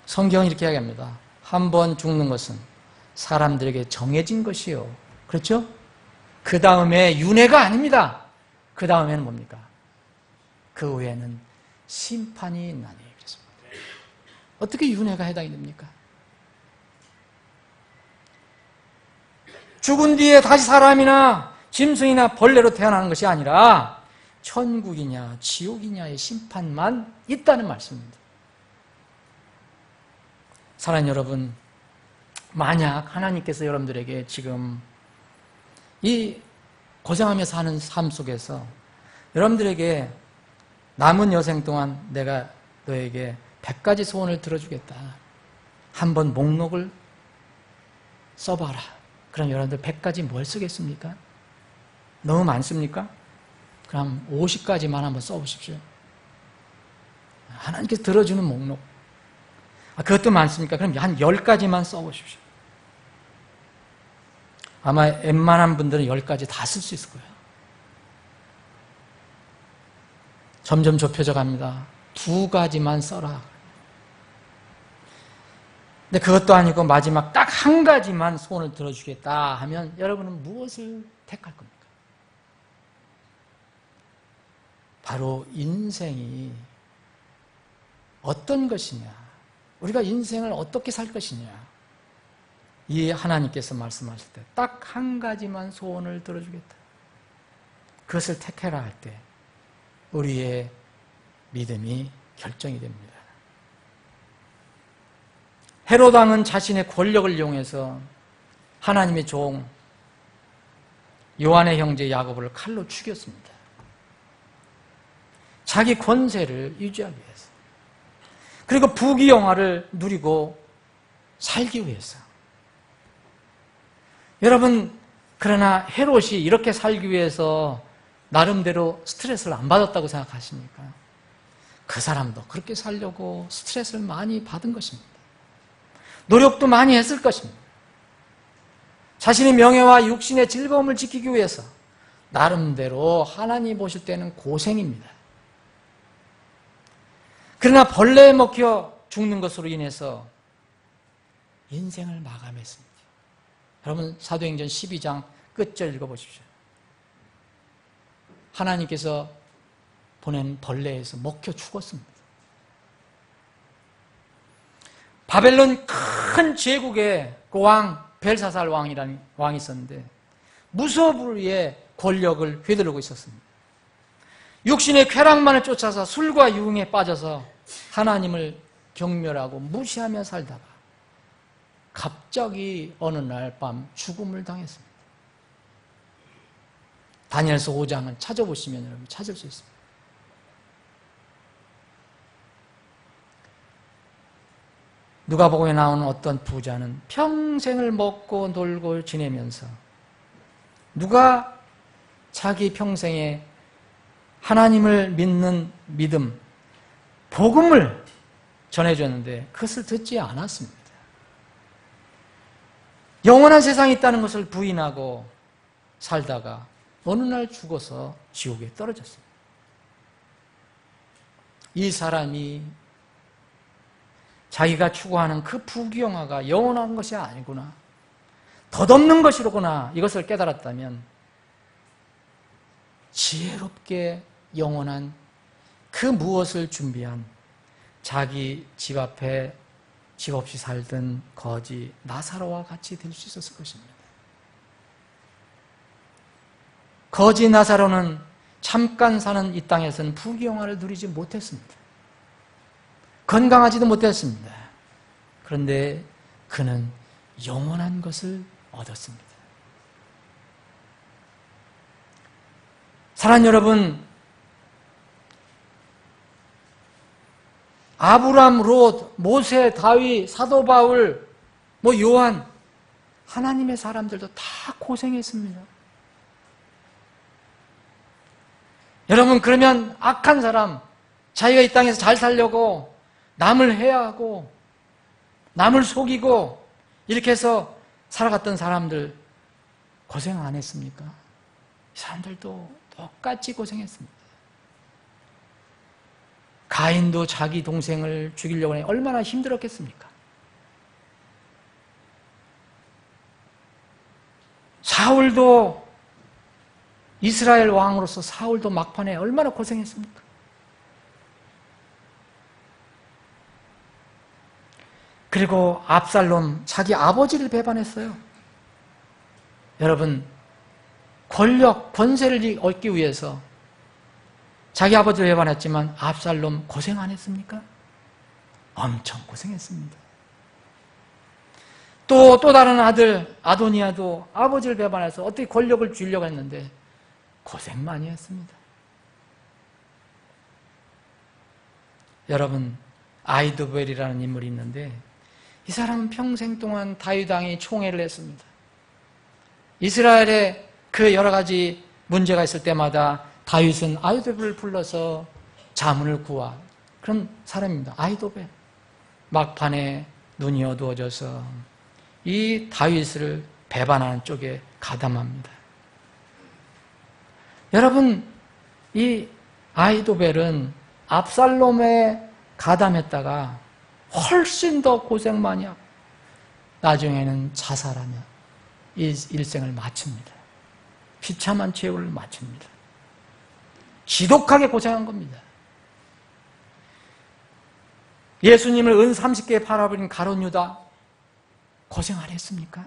성경은 이렇게 이야기합니다. 한 번 죽는 것은 사람들에게 정해진 것이요. 그렇죠? 그 다음에 윤회가 아닙니다. 그 다음에는 뭡니까? 그 후에는 심판이 있나니. 그랬습니다. 어떻게 윤회가 해당이 됩니까? 죽은 뒤에 다시 사람이나 짐승이나 벌레로 태어나는 것이 아니라 천국이냐 지옥이냐의 심판만 있다는 말씀입니다. 사랑하는 여러분, 만약 하나님께서 여러분들에게 지금 이 고생하며 사는 삶 속에서 여러분들에게 남은 여생 동안 내가 너에게 100가지 소원을 들어주겠다. 한번 목록을 써봐라. 그럼 여러분들 100가지 뭘 쓰겠습니까? 너무 많습니까? 그럼 50가지만 한번 써보십시오. 하나님께서 들어주는 목록. 그것도 많습니까? 그럼 한 10가지만 써보십시오. 아마 웬만한 분들은 10가지 다 쓸 수 있을 거예요. 점점 좁혀져 갑니다. 2가지만 써라. 근데 그것도 아니고 마지막 딱 한 가지만 소원을 들어주겠다 하면 여러분은 무엇을 택할 겁니까? 바로 인생이 어떤 것이냐, 우리가 인생을 어떻게 살 것이냐, 이 하나님께서 말씀하실 때 딱 한 가지만 소원을 들어주겠다. 그것을 택해라 할 때 우리의 믿음이 결정이 됩니다. 헤롯 왕은 자신의 권력을 이용해서 하나님의 종 요한의 형제 야고보를 칼로 죽였습니다. 자기 권세를 유지하기 위해서. 그리고 부귀영화를 누리고 살기 위해서. 여러분, 그러나 헤롯이 이렇게 살기 위해서 나름대로 스트레스를 안 받았다고 생각하십니까? 그 사람도 그렇게 살려고 스트레스를 많이 받은 것입니다. 노력도 많이 했을 것입니다. 자신의 명예와 육신의 즐거움을 지키기 위해서 나름대로 하나님 보실 때는 고생입니다. 그러나 벌레에 먹혀 죽는 것으로 인해서 인생을 마감했습니다. 여러분, 사도행전 12장 끝절 읽어보십시오. 하나님께서 보낸 벌레에서 먹혀 죽었습니다. 바벨론 큰 제국의 그 왕, 벨사살 왕이라는 왕이 있었는데 무소불위의 권력을 휘두르고 있었습니다. 육신의 쾌락만을 쫓아서 술과 유흥에 빠져서 하나님을 경멸하고 무시하며 살다가 갑자기 어느 날 밤 죽음을 당했습니다. 다니엘서 5장을 찾아보시면 여러분 찾을 수 있습니다. 누가복음에 나오는 어떤 부자는 평생을 먹고 놀고 지내면서 누가 자기 평생에 하나님을 믿는 믿음, 복음을 전해줬는데 그것을 듣지 않았습니다. 영원한 세상이 있다는 것을 부인하고 살다가 어느 날 죽어서 지옥에 떨어졌습니다. 이 사람이 자기가 추구하는 그 부귀영화가 영원한 것이 아니구나, 덧없는 것이로구나, 이것을 깨달았다면 지혜롭게 영원한 그 무엇을 준비한 자기 집 앞에 집 없이 살던 거지 나사로와 같이 될 수 있었을 것입니다. 거지 나사로는 잠깐 사는 이 땅에서는 부귀영화를 누리지 못했습니다. 건강하지도 못했습니다. 그런데 그는 영원한 것을 얻었습니다. 사랑하는 여러분, 아브람, 롯, 모세, 다윗, 사도 바울, 요한, 하나님의 사람들도 다 고생했습니다. 여러분, 그러면 악한 사람, 자기가 이 땅에서 잘 살려고 남을 해하고 남을 속이고 이렇게 해서 살아갔던 사람들 고생 안 했습니까? 이 사람들도 똑같이 고생했습니다. 가인도 자기 동생을 죽이려고 하니 얼마나 힘들었겠습니까? 사울도 이스라엘 왕으로서 사울도 막판에 얼마나 고생했습니까? 그리고 압살롬 자기 아버지를 배반했어요. 여러분, 권력, 권세를 얻기 위해서 자기 아버지를 배반했지만 압살롬 고생 안 했습니까? 엄청 고생했습니다. 또 다른 아들 아도니아도 아버지를 배반해서 어떻게 권력을 주려고 했는데 고생 많이 했습니다. 여러분, 아히도벨이라는 인물이 있는데 이 사람은 평생 동안 다윗 왕이 총애를 했습니다. 이스라엘에 그 여러 가지 문제가 있을 때마다 다윗은 아히도벨을 불러서 자문을 구하 그런 사람입니다. 아히도벨. 막판에 눈이 어두워져서 이 다윗을 배반하는 쪽에 가담합니다. 여러분, 이 아히도벨은 압살롬에 가담했다가 훨씬 더 고생 많이 하고 나중에는 자살하며 일생을 마칩니다. 비참한 최후를 마칩니다. 지독하게 고생한 겁니다. 예수님을 은 30개에 팔아버린 가룟 유다 고생 안 했습니까?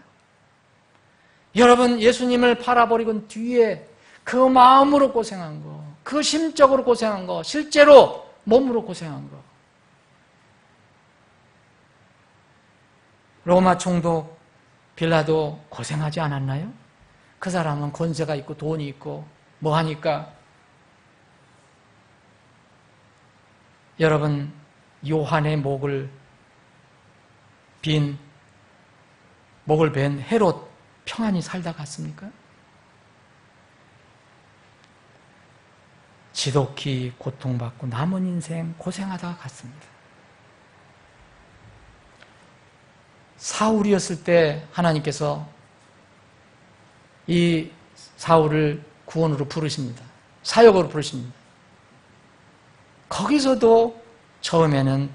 여러분, 예수님을 팔아버리고 뒤에 그 마음으로 고생한 거, 그 심적으로 고생한 거, 실제로 몸으로 고생한 거. 로마 총독 빌라도 고생하지 않았나요? 그 사람은 권세가 있고 돈이 있고 뭐 하니까. 여러분, 요한의 목을 벤 헤롯 평안히 살다 갔습니까? 지독히 고통받고 남은 인생 고생하다가 갔습니다. 사울이었을 때 하나님께서 이 사울을 구원으로 부르십니다. 사역으로 부르십니다. 거기서도 처음에는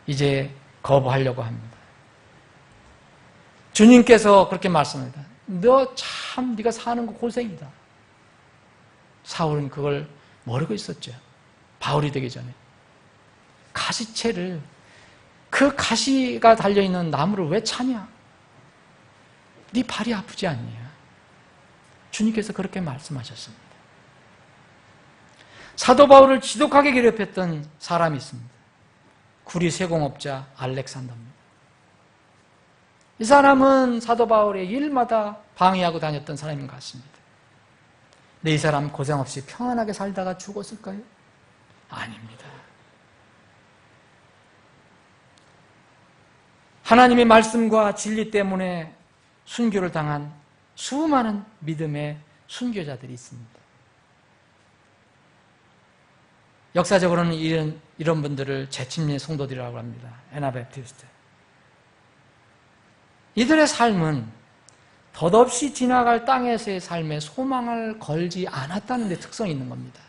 이제 거부하려고 합니다. 주님께서 그렇게 말씀합니다. 너 참 네가 사는 거 고생이다. 사울은 그걸 모르고 있었죠. 바울이 되기 전에. 가시채를, 그 가시가 달려있는 나무를 왜 차냐? 네 발이 아프지 않냐? 주님께서 그렇게 말씀하셨습니다. 사도 바울을 지독하게 괴롭혔던 사람이 있습니다. 구리 세공업자 알렉산더입니다. 이 사람은 사도 바울의 일마다 방해하고 다녔던 사람인 것 같습니다. 근데 이 사람 고생 없이 평안하게 살다가 죽었을까요? 아닙니다. 하나님의 말씀과 진리 때문에 순교를 당한 수많은 믿음의 순교자들이 있습니다. 역사적으로는 이런 분들을 재침례 성도들이라고 합니다. 에나베프티스트. 이들의 삶은 덧없이 지나갈 땅에서의 삶에 소망을 걸지 않았다는 데 특성이 있는 겁니다.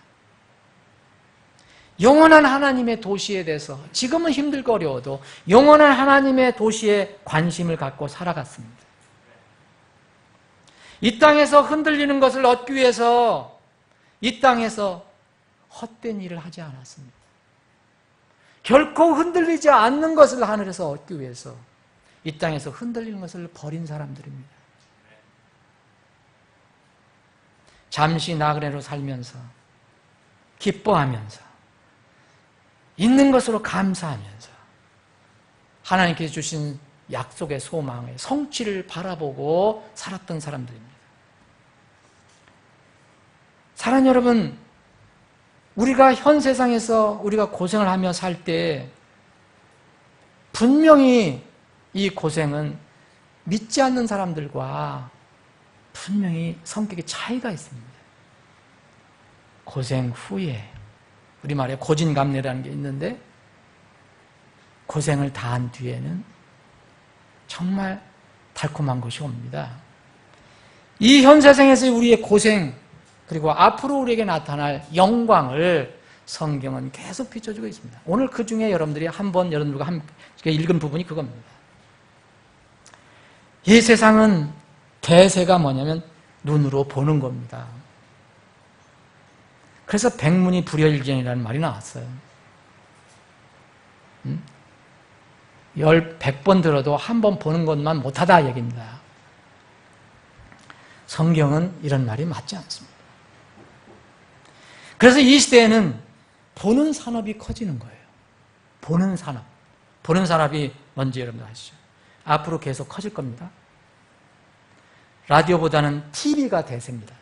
영원한 하나님의 도시에 대해서 지금은 힘들고 어려워도 영원한 하나님의 도시에 관심을 갖고 살아갔습니다. 이 땅에서 흔들리는 것을 얻기 위해서 이 땅에서 헛된 일을 하지 않았습니다. 결코 흔들리지 않는 것을 하늘에서 얻기 위해서 이 땅에서 흔들리는 것을 버린 사람들입니다. 잠시 나그네로 살면서 기뻐하면서 있는 것으로 감사하면서 하나님께서 주신 약속의 소망의 성취를 바라보고 살았던 사람들입니다. 사랑하는 여러분, 우리가 현 세상에서 우리가 고생을 하며 살 때 분명히 이 고생은 믿지 않는 사람들과 분명히 성격의 차이가 있습니다. 고생 후에 우리말에 고진감래라는 게 있는데 고생을 다한 뒤에는 정말 달콤한 것이 옵니다. 이 현세생에서의 우리의 고생 그리고 앞으로 우리에게 나타날 영광을 성경은 계속 비춰주고 있습니다. 오늘 그 중에 여러분들이 한번 여러분들과 함께 읽은 부분이 그겁니다. 이 세상은 대세가 뭐냐면 눈으로 보는 겁니다. 그래서 백문이 불여일견이라는 말이 나왔어요. 100번 들어도 한 번 보는 것만 못하다 얘기입니다. 성경은 이런 말이 맞지 않습니다. 그래서 이 시대에는 보는 산업이 커지는 거예요. 보는 산업. 보는 산업이 뭔지 여러분 아시죠? 앞으로 계속 커질 겁니다. 라디오보다는 TV가 대세입니다.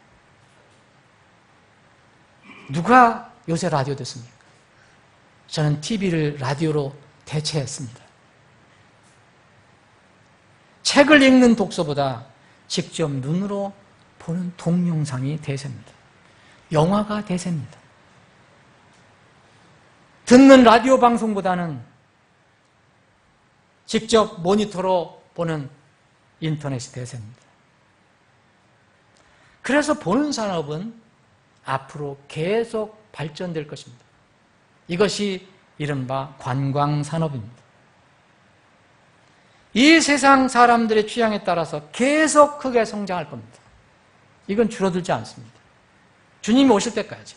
누가 요새 라디오 듣습니까? 저는 TV를 라디오로 대체했습니다. 책을 읽는 독서보다 직접 눈으로 보는 동영상이 대세입니다. 영화가 대세입니다. 듣는 라디오 방송보다는 직접 모니터로 보는 인터넷이 대세입니다. 그래서 보는 산업은 앞으로 계속 발전될 것입니다. 이것이 이른바 관광산업입니다. 이 세상 사람들의 취향에 따라서 계속 크게 성장할 겁니다. 이건 줄어들지 않습니다. 주님이 오실 때까지.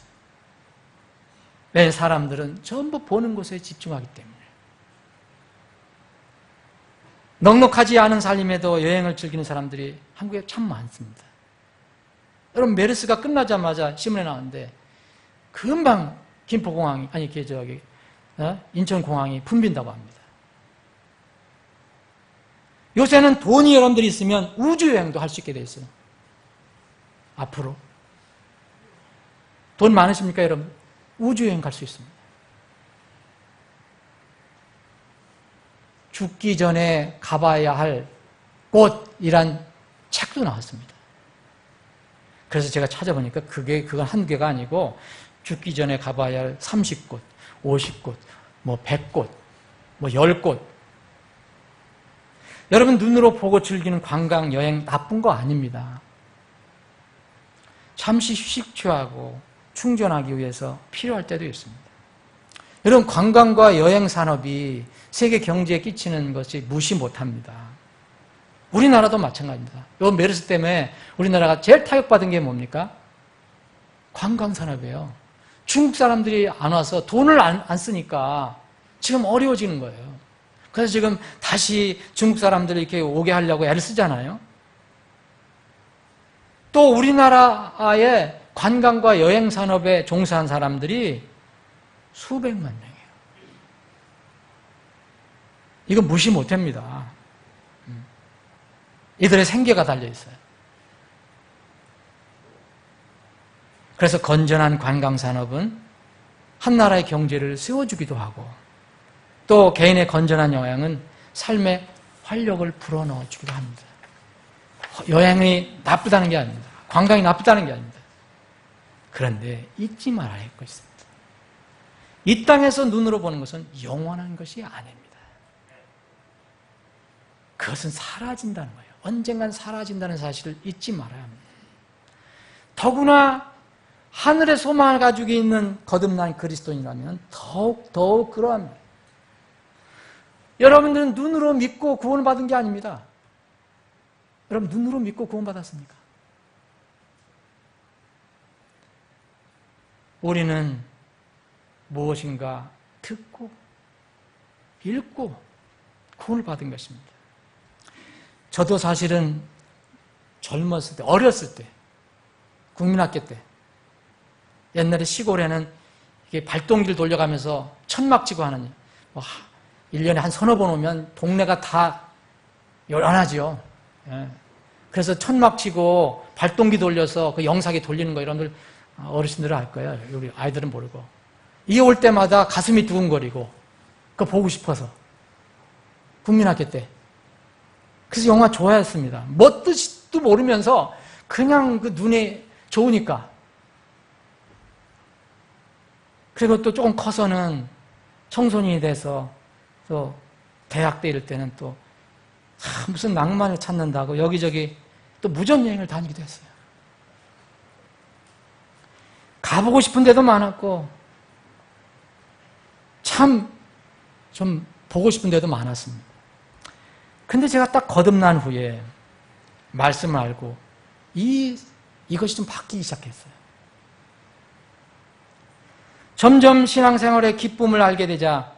왜 사람들은 전부 보는 것에 집중하기 때문에. 넉넉하지 않은 삶에도 여행을 즐기는 사람들이 한국에 참 많습니다. 여러분 메르스가 끝나자마자 신문에 나왔는데 금방 김포공항이 인천공항이 붐빈다고 합니다. 요새는 돈이 여러분들이 있으면 우주여행도 할 수 있게 돼 있어요. 앞으로. 돈 많으십니까 여러분? 우주여행 갈 수 있습니다. 죽기 전에 가봐야 할 곳이란 책도 나왔습니다. 그래서 제가 찾아보니까 그건 한 개가 아니고 죽기 전에 가봐야 할 30곳, 50곳, 100곳, 10곳. 여러분 눈으로 보고 즐기는 관광, 여행 나쁜 거 아닙니다. 잠시 휴식 취하고 충전하기 위해서 필요할 때도 있습니다. 여러분 관광과 여행 산업이 세계 경제에 끼치는 것이 무시 못합니다. 우리나라도 마찬가지입니다. 이 메르스 때문에 우리나라가 제일 타격받은 게 뭡니까? 관광 산업이에요. 중국 사람들이 안 와서 돈을 안 쓰니까 지금 어려워지는 거예요. 그래서 지금 다시 중국 사람들을 이렇게 오게 하려고 애를 쓰잖아요. 또 우리나라의 관광과 여행 산업에 종사한 사람들이 수백만 명이에요. 이거 무시 못합니다. 이들의 생계가 달려있어요. 그래서 건전한 관광산업은 한 나라의 경제를 세워주기도 하고 또 개인의 건전한 여행은 삶의 활력을 불어넣어주기도 합니다. 여행이 나쁘다는 게 아닙니다. 관광이 나쁘다는 게 아닙니다. 그런데 잊지 말아야 할 것이 있습니다. 이 땅에서 눈으로 보는 것은 영원한 것이 아닙니다. 그것은 사라진다는 거예요. 언젠간 사라진다는 사실을 잊지 말아야 합니다. 더구나 하늘의 소망을 가지고 있는 거듭난 그리스도인이라면 더욱 그러합니다. 여러분들은 눈으로 믿고 구원을 받은 게 아닙니다. 여러분 눈으로 믿고 구원받았습니까? 우리는 무엇인가 듣고 읽고 구원을 받은 것입니다. 저도 사실은 젊었을 때, 어렸을 때, 국민학교 때 옛날에 시골에는 이게 발동기를 돌려가면서 천막 치고 하는 1년에 한 서너 번 오면 동네가 다 요란하죠. 예. 그래서 천막 치고 발동기 돌려서 그 영사기 돌리는 거 여러분들 어르신들은 알 거예요. 우리 아이들은 모르고. 이게 올 때마다 가슴이 두근거리고 그거 보고 싶어서 국민학교 때. 그래서 영화 좋아했습니다. 뭐 뜻도 모르면서 그냥 그 눈에 좋으니까. 그리고 또 조금 커서는 청소년이 돼서 또 대학 때 이럴 때는 또 무슨 낭만을 찾는다고 여기저기 또 무전여행을 다니기도 했어요. 가보고 싶은 데도 많았고 참 좀 보고 싶은 데도 많았습니다. 근데 제가 딱 거듭난 후에 말씀을 알고 이것이 좀 바뀌기 시작했어요. 점점 신앙생활의 기쁨을 알게 되자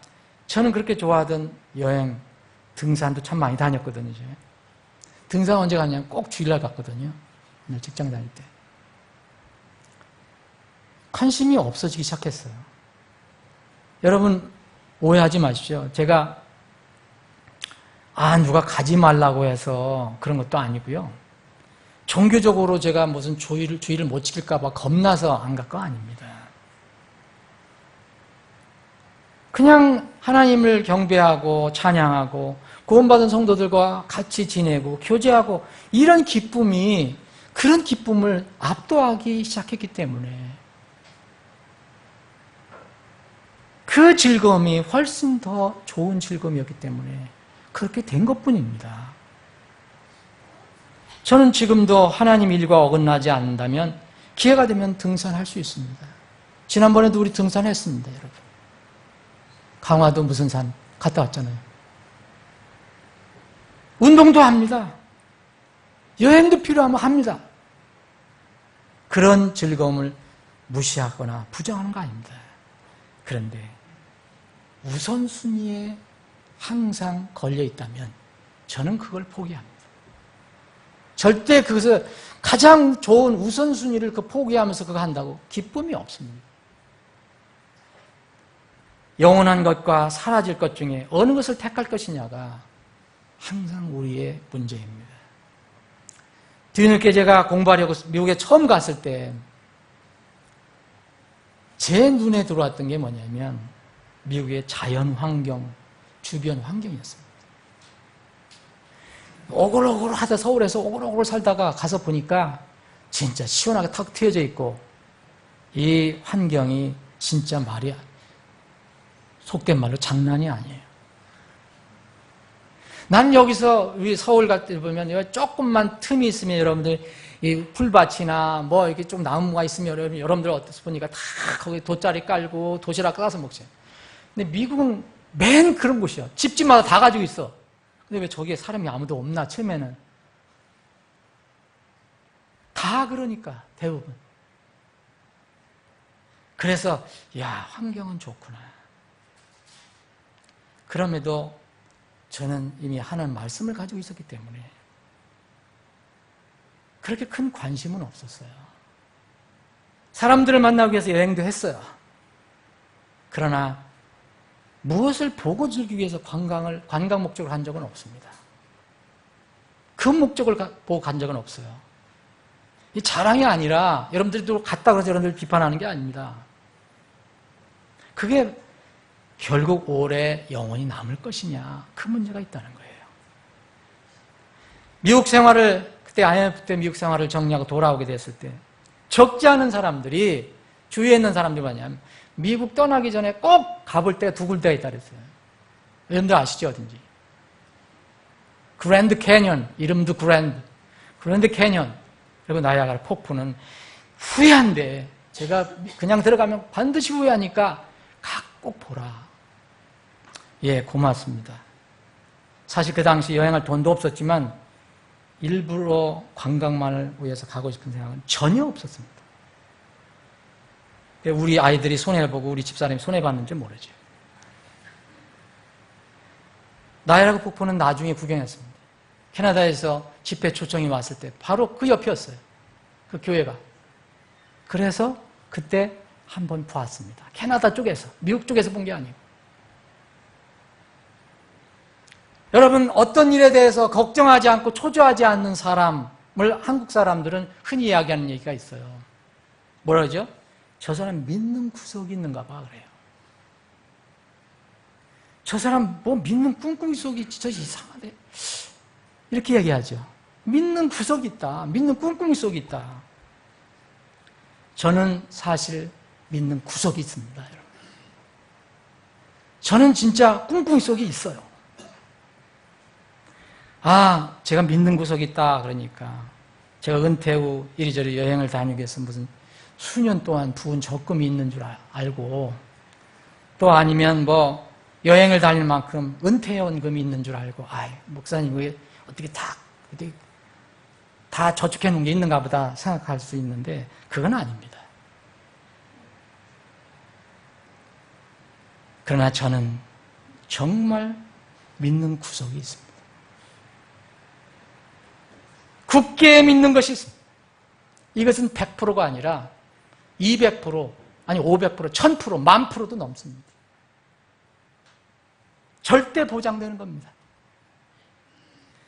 저는 그렇게 좋아하던 여행, 등산도 참 많이 다녔거든요. 등산 언제 갔냐면 꼭 주일날 갔거든요. 직장 다닐 때. 관심이 없어지기 시작했어요. 여러분 오해하지 마십시오. 제가 누가 가지 말라고 해서 그런 것도 아니고요. 종교적으로 제가 무슨 주의를 못 지킬까 봐 겁나서 안 갈 거 아닙니다. 그냥 하나님을 경배하고 찬양하고 구원받은 성도들과 같이 지내고 교제하고 이런 기쁨이 그런 기쁨을 압도하기 시작했기 때문에 그 즐거움이 훨씬 더 좋은 즐거움이었기 때문에 그렇게 된 것뿐입니다. 저는 지금도 하나님 일과 어긋나지 않는다면 기회가 되면 등산할 수 있습니다. 지난번에도 우리 등산했습니다, 여러분. 강화도 무슨 산 갔다 왔잖아요. 운동도 합니다. 여행도 필요하면 합니다. 그런 즐거움을 무시하거나 부정하는 거 아닙니다. 그런데 우선순위에 항상 걸려 있다면 저는 그걸 포기합니다. 절대 그것을 가장 좋은 우선순위를 포기하면서 그거 한다고 기쁨이 없습니다. 영원한 것과 사라질 것 중에 어느 것을 택할 것이냐가 항상 우리의 문제입니다. 뒤늦게 제가 공부하려고 미국에 처음 갔을 때 제 눈에 들어왔던 게 뭐냐면 미국의 자연 환경, 주변 환경이었습니다. 오글오글 하다 서울에서 오글오글 살다가 가서 보니까 진짜 시원하게 탁 트여져 있고 이 환경이 진짜 말이야. 속된 말로 장난이 아니에요. 난 여기서 우리 서울 갈 때 보면 조금만 틈이 있으면 여러분들 이 풀밭이나 뭐 이렇게 좀 나무가 있으면 여러분들 어때서 보니까 다 거기 돗자리 깔고 도시락 까서 먹죠. 근데 미국은 맨 그런 곳이야. 집집마다 다 가지고 있어. 근데 왜 저기에 사람이 아무도 없나 처음에는. 다 그러니까 대부분. 그래서 환경은 좋구나. 그럼에도 저는 이미 하나님 말씀을 가지고 있었기 때문에 그렇게 큰 관심은 없었어요. 사람들을 만나기 위해서 여행도 했어요. 그러나 무엇을 보고 즐기기 위해서 관광 목적으로 간 적은 없습니다. 그 목적을 보고 간 적은 없어요. 이 자랑이 아니라 여러분들도 갔다 그래서 여러분들 비판하는 게 아닙니다. 그게 결국 오래 영원히 남을 것이냐, 그 문제가 있다는 거예요. 미국 생활을 그때 IMF 때 미국 생활을 정리하고 돌아오게 됐을 때 적지 않은 사람들이 주위에 있는 사람들이 뭐냐면 미국 떠나기 전에 꼭 가볼 때가 두 군데가 있다 그랬어요. 여러분들 아시죠? 어딘지? 그랜드 캐년, 이름도 그랜드 캐년, 그리고 나이아가라 폭포는 후회한데 제가 그냥 들어가면 반드시 후회하니까 꼭 보라. 예, 고맙습니다. 사실 그 당시 여행할 돈도 없었지만 일부러 관광만을 위해서 가고 싶은 생각은 전혀 없었습니다. 우리 아이들이 손해를 보고 우리 집사람이 손해봤는지 모르죠. 나이아가라 폭포는 나중에 구경했습니다. 캐나다에서 집회 초청이 왔을 때 바로 그 옆이었어요. 그 교회가. 그래서 그때 한번 보았습니다. 캐나다 쪽에서, 미국 쪽에서 본 게 아니고. 여러분, 어떤 일에 대해서 걱정하지 않고 초조하지 않는 사람을 한국 사람들은 흔히 이야기하는 얘기가 있어요. 뭐라 그러죠? 저 사람 믿는 구석이 있는가 봐 그래요. 저 사람 뭐 믿는 꿍꿍이 속이 진짜 이상하대. 이렇게 얘기하죠. 믿는 구석이 있다. 믿는 꿍꿍이 속이 있다. 저는 사실 믿는 구석이 있습니다, 여러분. 저는 진짜 꿍꿍이 속이 있어요. 제가 믿는 구석이 있다 그러니까 제가 은퇴 후 이리저리 여행을 다니기 위해서 무슨 수년 동안 부은 적금이 있는 줄 알고, 또 아니면 뭐 여행을 다닐 만큼 은퇴연금이 있는 줄 알고, 목사님 왜 어떻게 다 저축해 놓은 게 있는가 보다 생각할 수 있는데 그건 아닙니다. 그러나 저는 정말 믿는 구석이 있습니다. 굳게 믿는 것이 있습니다. 이것은 100%가 아니라 200%, 아니 500%, 1000%, 10,000%도 넘습니다. 절대 보장되는 겁니다.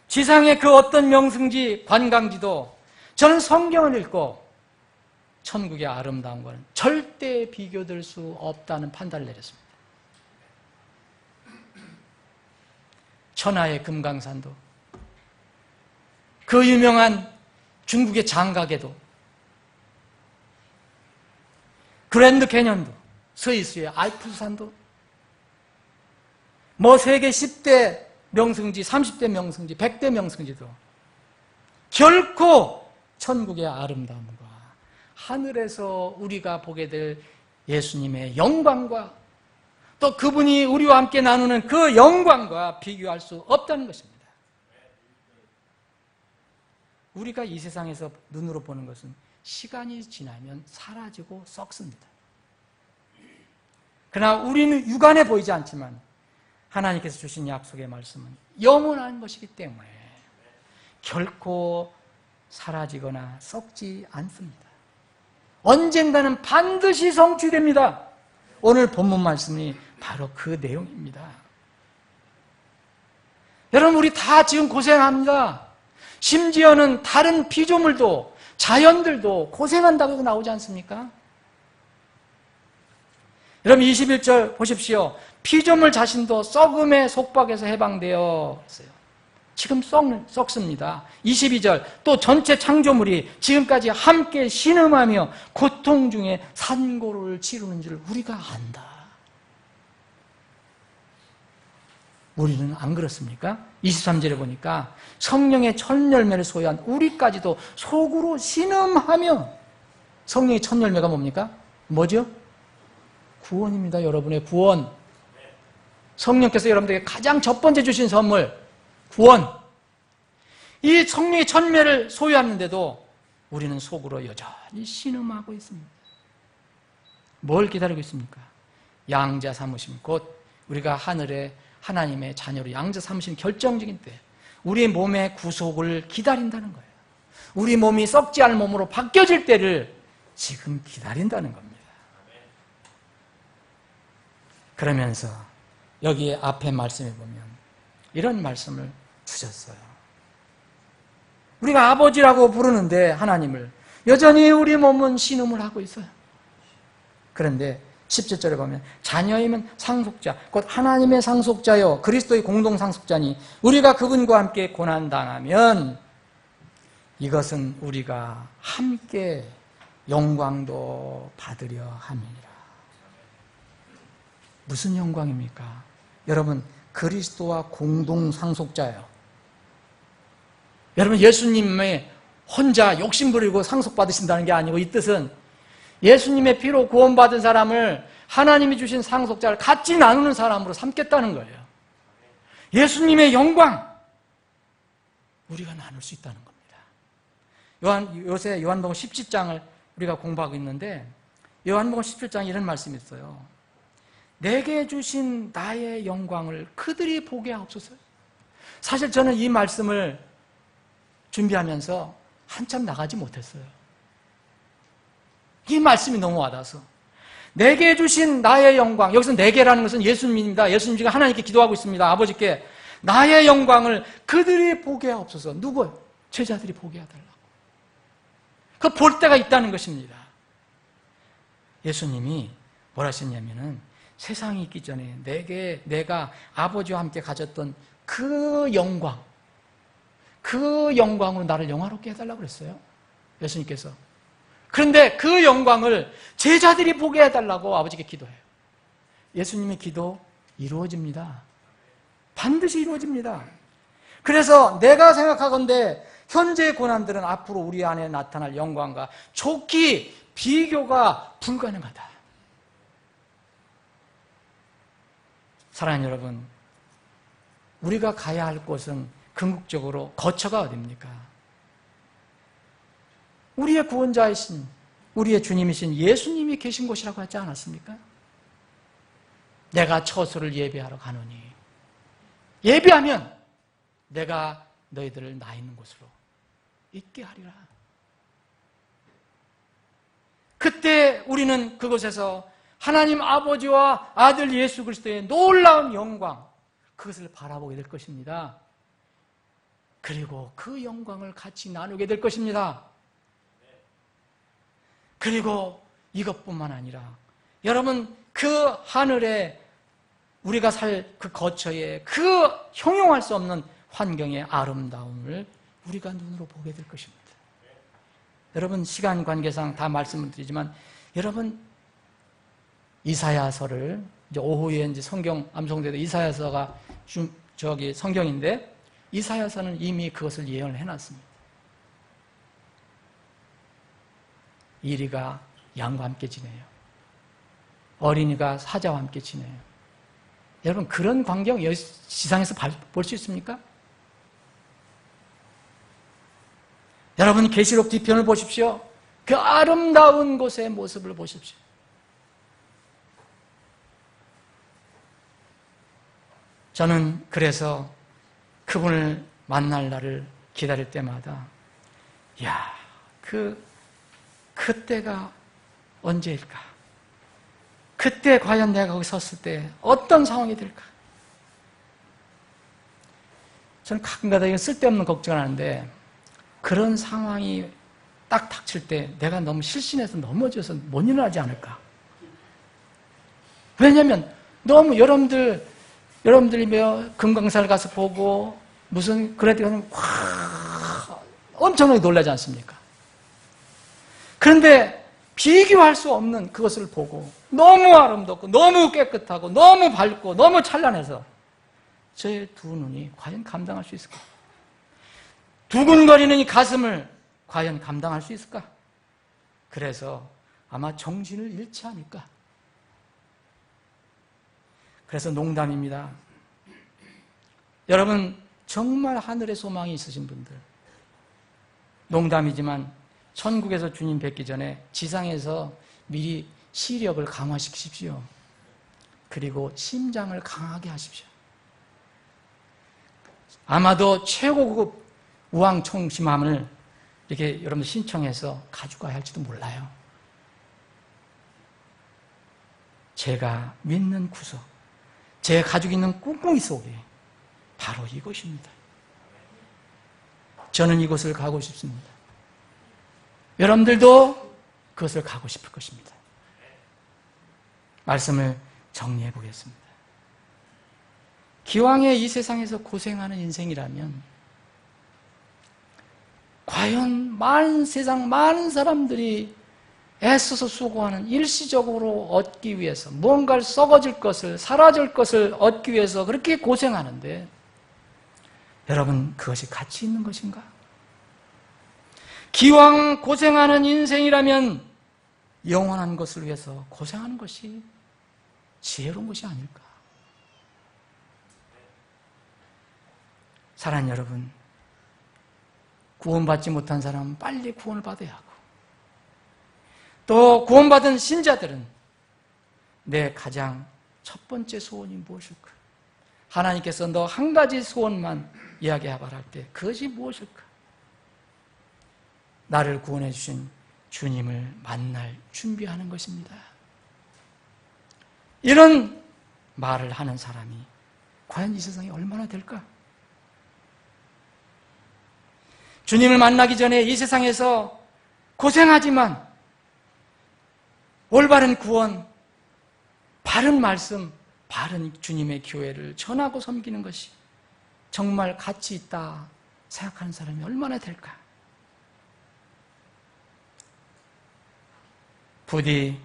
지상의 그 어떤 명승지, 관광지도 저는 성경을 읽고 천국의 아름다운 것은 절대 비교될 수 없다는 판단을 내렸습니다. 천하의 금강산도, 그 유명한 중국의 장각에도, 그랜드 캐년도, 스위스의 알프스산도, 뭐 세계 10대 명승지, 30대 명승지, 100대 명승지도 결코 천국의 아름다움과 하늘에서 우리가 보게 될 예수님의 영광과 또 그분이 우리와 함께 나누는 그 영광과 비교할 수 없다는 것입니다. 우리가 이 세상에서 눈으로 보는 것은 시간이 지나면 사라지고 썩습니다. 그러나 우리는 육안에 보이지 않지만 하나님께서 주신 약속의 말씀은 영원한 것이기 때문에 결코 사라지거나 썩지 않습니다. 언젠가는 반드시 성취됩니다. 오늘 본문 말씀이 바로 그 내용입니다. 여러분, 우리 다 지금 고생합니다. 심지어는 다른 피조물도 자연들도 고생한다고 나오지 않습니까? 여러분 21절 보십시오. 피조물 자신도 썩음의 속박에서 해방되어 있어요. 지금 썩습니다. 22절 또 전체 창조물이 지금까지 함께 신음하며 고통 중에 산고를 치르는 줄 우리가 안다. 우리는 안 그렇습니까? 23절에 보니까 성령의 첫 열매를 소유한 우리까지도 속으로 신음하며, 성령의 첫 열매가 뭡니까? 뭐죠? 구원입니다. 여러분의 구원. 성령께서 여러분들에게 가장 첫 번째 주신 선물, 구원. 이 성령의 첫 열매를 소유하는데도 우리는 속으로 여전히 신음하고 있습니다. 뭘 기다리고 있습니까? 양자 삼으심, 곧 우리가 하늘에 하나님의 자녀로 양자 삼으신 결정적인 때 우리 몸의 구속을 기다린다는 거예요. 우리 몸이 썩지 않을 몸으로 바뀌어질 때를 지금 기다린다는 겁니다. 그러면서 여기 앞에 말씀에 보면 이런 말씀을 주셨어요. 우리가 아버지라고 부르는데 하나님을 여전히 우리 몸은 신음을 하고 있어요. 그런데 17절에 보면 자녀이면 상속자, 곧 하나님의 상속자요 그리스도의 공동 상속자니 우리가 그분과 함께 고난당하면 이것은 우리가 함께 영광도 받으려 함이니라. 무슨 영광입니까? 여러분, 그리스도와 공동 상속자예요. 여러분, 예수님의 혼자 욕심부리고 상속받으신다는 게 아니고, 이 뜻은 예수님의 피로 구원받은 사람을 하나님이 주신 상속자를 같이 나누는 사람으로 삼겠다는 거예요. 예수님의 영광, 우리가 나눌 수 있다는 겁니다. 요새 요한복음 17장을 우리가 공부하고 있는데, 요한복음 17장에 이런 말씀이 있어요. 내게 주신 나의 영광을 그들이 보게 하옵소서. 사실 저는 이 말씀을 준비하면서 한참 나가지 못했어요. 이 말씀이 너무 와닿아서. 내게 주신 나의 영광, 여기서 내게라는 것은 예수님입니다. 예수님 지금 하나님께 기도하고 있습니다. 아버지께 나의 영광을 그들이 보게 하옵소서. 누구요? 제자들이 보게 해달라고. 그 볼 때가 있다는 것입니다. 예수님이 뭐라 하셨냐면은 세상이 있기 전에 내가 아버지와 함께 가졌던 그 영광, 그 영광으로 나를 영화롭게 해달라고 그랬어요. 예수님께서. 그런데 그 영광을 제자들이 보게 해달라고 아버지께 기도해요. 예수님의 기도 이루어집니다. 반드시 이루어집니다. 그래서 내가 생각하건대 현재의 고난들은 앞으로 우리 안에 나타날 영광과 좋기 비교가 불가능하다. 사랑하는 여러분, 우리가 가야 할 곳은 궁극적으로 거처가 어디입니까? 우리의 구원자이신, 우리의 주님이신 예수님이 계신 곳이라고 하지 않았습니까? 내가 처소를 예비하러 가노니, 예비하면 내가 너희들을 나 있는 곳으로 있게 하리라. 그때 우리는 그곳에서 하나님 아버지와 아들 예수 그리스도의 놀라운 영광, 그것을 바라보게 될 것입니다. 그리고 그 영광을 같이 나누게 될 것입니다. 그리고 이것뿐만 아니라 여러분, 그 하늘에 우리가 살 그 거처에 그 형용할 수 없는 환경의 아름다움을 우리가 눈으로 보게 될 것입니다. 여러분, 시간 관계상 다 말씀을 드리지만, 여러분, 이사야서를 이제 오후에 이제 성경 암송대도 이사야서가 성경인데, 이사야서는 이미 그것을 예언을 해놨습니다. 이리가 양과 함께 지내요. 어린이가 사자와 함께 지내요. 여러분, 그런 광경 지상에서 볼 수 있습니까? 여러분, 계시록 뒤편을 보십시오. 그 아름다운 곳의 모습을 보십시오. 저는 그래서 그분을 만날 날을 기다릴 때마다, 야, 그때가 언제일까? 그때 과연 내가 거기 섰을 때 어떤 상황이 될까? 저는 가끔가다 이거 쓸데없는 걱정을 하는데, 그런 상황이 딱 닥칠 때 내가 너무 실신해서 넘어져서 못 일어나지 않을까? 왜냐하면 너무 여러분들이 금강산을 가서 보고 무슨 그래도 엄청나게 놀라지 않습니까? 그런데 비교할 수 없는 그것을 보고 너무 아름답고 너무 깨끗하고 너무 밝고 너무 찬란해서 제 두 눈이 과연 감당할 수 있을까? 두근거리는 이 가슴을 과연 감당할 수 있을까? 그래서 아마 정신을 잃지 않을까? 그래서 농담입니다. 여러분, 정말 하늘에 소망이 있으신 분들, 농담이지만 천국에서 주님 뵙기 전에 지상에서 미리 시력을 강화시키십시오. 그리고 심장을 강하게 하십시오. 아마도 최고급 우황청심함을 이렇게 여러분 신청해서 가져가야 할지도 몰라요. 제가 믿는 구석, 제가 가지고 있는 꿍꿍이 속에 바로 이곳입니다. 저는 이곳을 가고 싶습니다. 여러분들도 그것을 가고 싶을 것입니다. 말씀을 정리해 보겠습니다. 기왕에 이 세상에서 고생하는 인생이라면 과연 세상 많은 사람들이 애써서 수고하는 일시적으로 얻기 위해서 무언가를 썩어질 것을, 사라질 것을 얻기 위해서 그렇게 고생하는데 여러분, 그것이 가치 있는 것인가? 기왕 고생하는 인생이라면 영원한 것을 위해서 고생하는 것이 지혜로운 것이 아닐까? 사랑하는 여러분, 구원받지 못한 사람은 빨리 구원을 받아야 하고, 또 구원받은 신자들은 내 가장 첫 번째 소원이 무엇일까? 하나님께서 너 한 가지 소원만 이야기해봐라 할 때 그것이 무엇일까? 나를 구원해 주신 주님을 만날 준비하는 것입니다. 이런 말을 하는 사람이 과연 이 세상에 얼마나 될까? 주님을 만나기 전에 이 세상에서 고생하지만 올바른 구원, 바른 말씀, 바른 주님의 교회를 전하고 섬기는 것이 정말 가치 있다 생각하는 사람이 얼마나 될까? 부디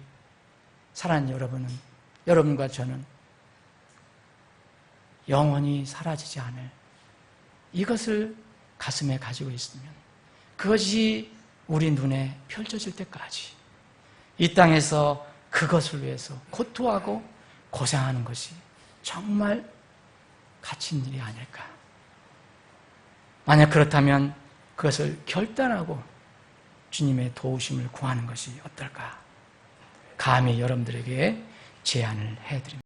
사랑하는 여러분과 저는 영원히 사라지지 않을 이것을 가슴에 가지고 있으면 그것이 우리 눈에 펼쳐질 때까지 이 땅에서 그것을 위해서 고통하고 고생하는 것이 정말 가치 있는 일이 아닐까. 만약 그렇다면 그것을 결단하고 주님의 도우심을 구하는 것이 어떨까. 감히 여러분들에게 제안을 해드립니다.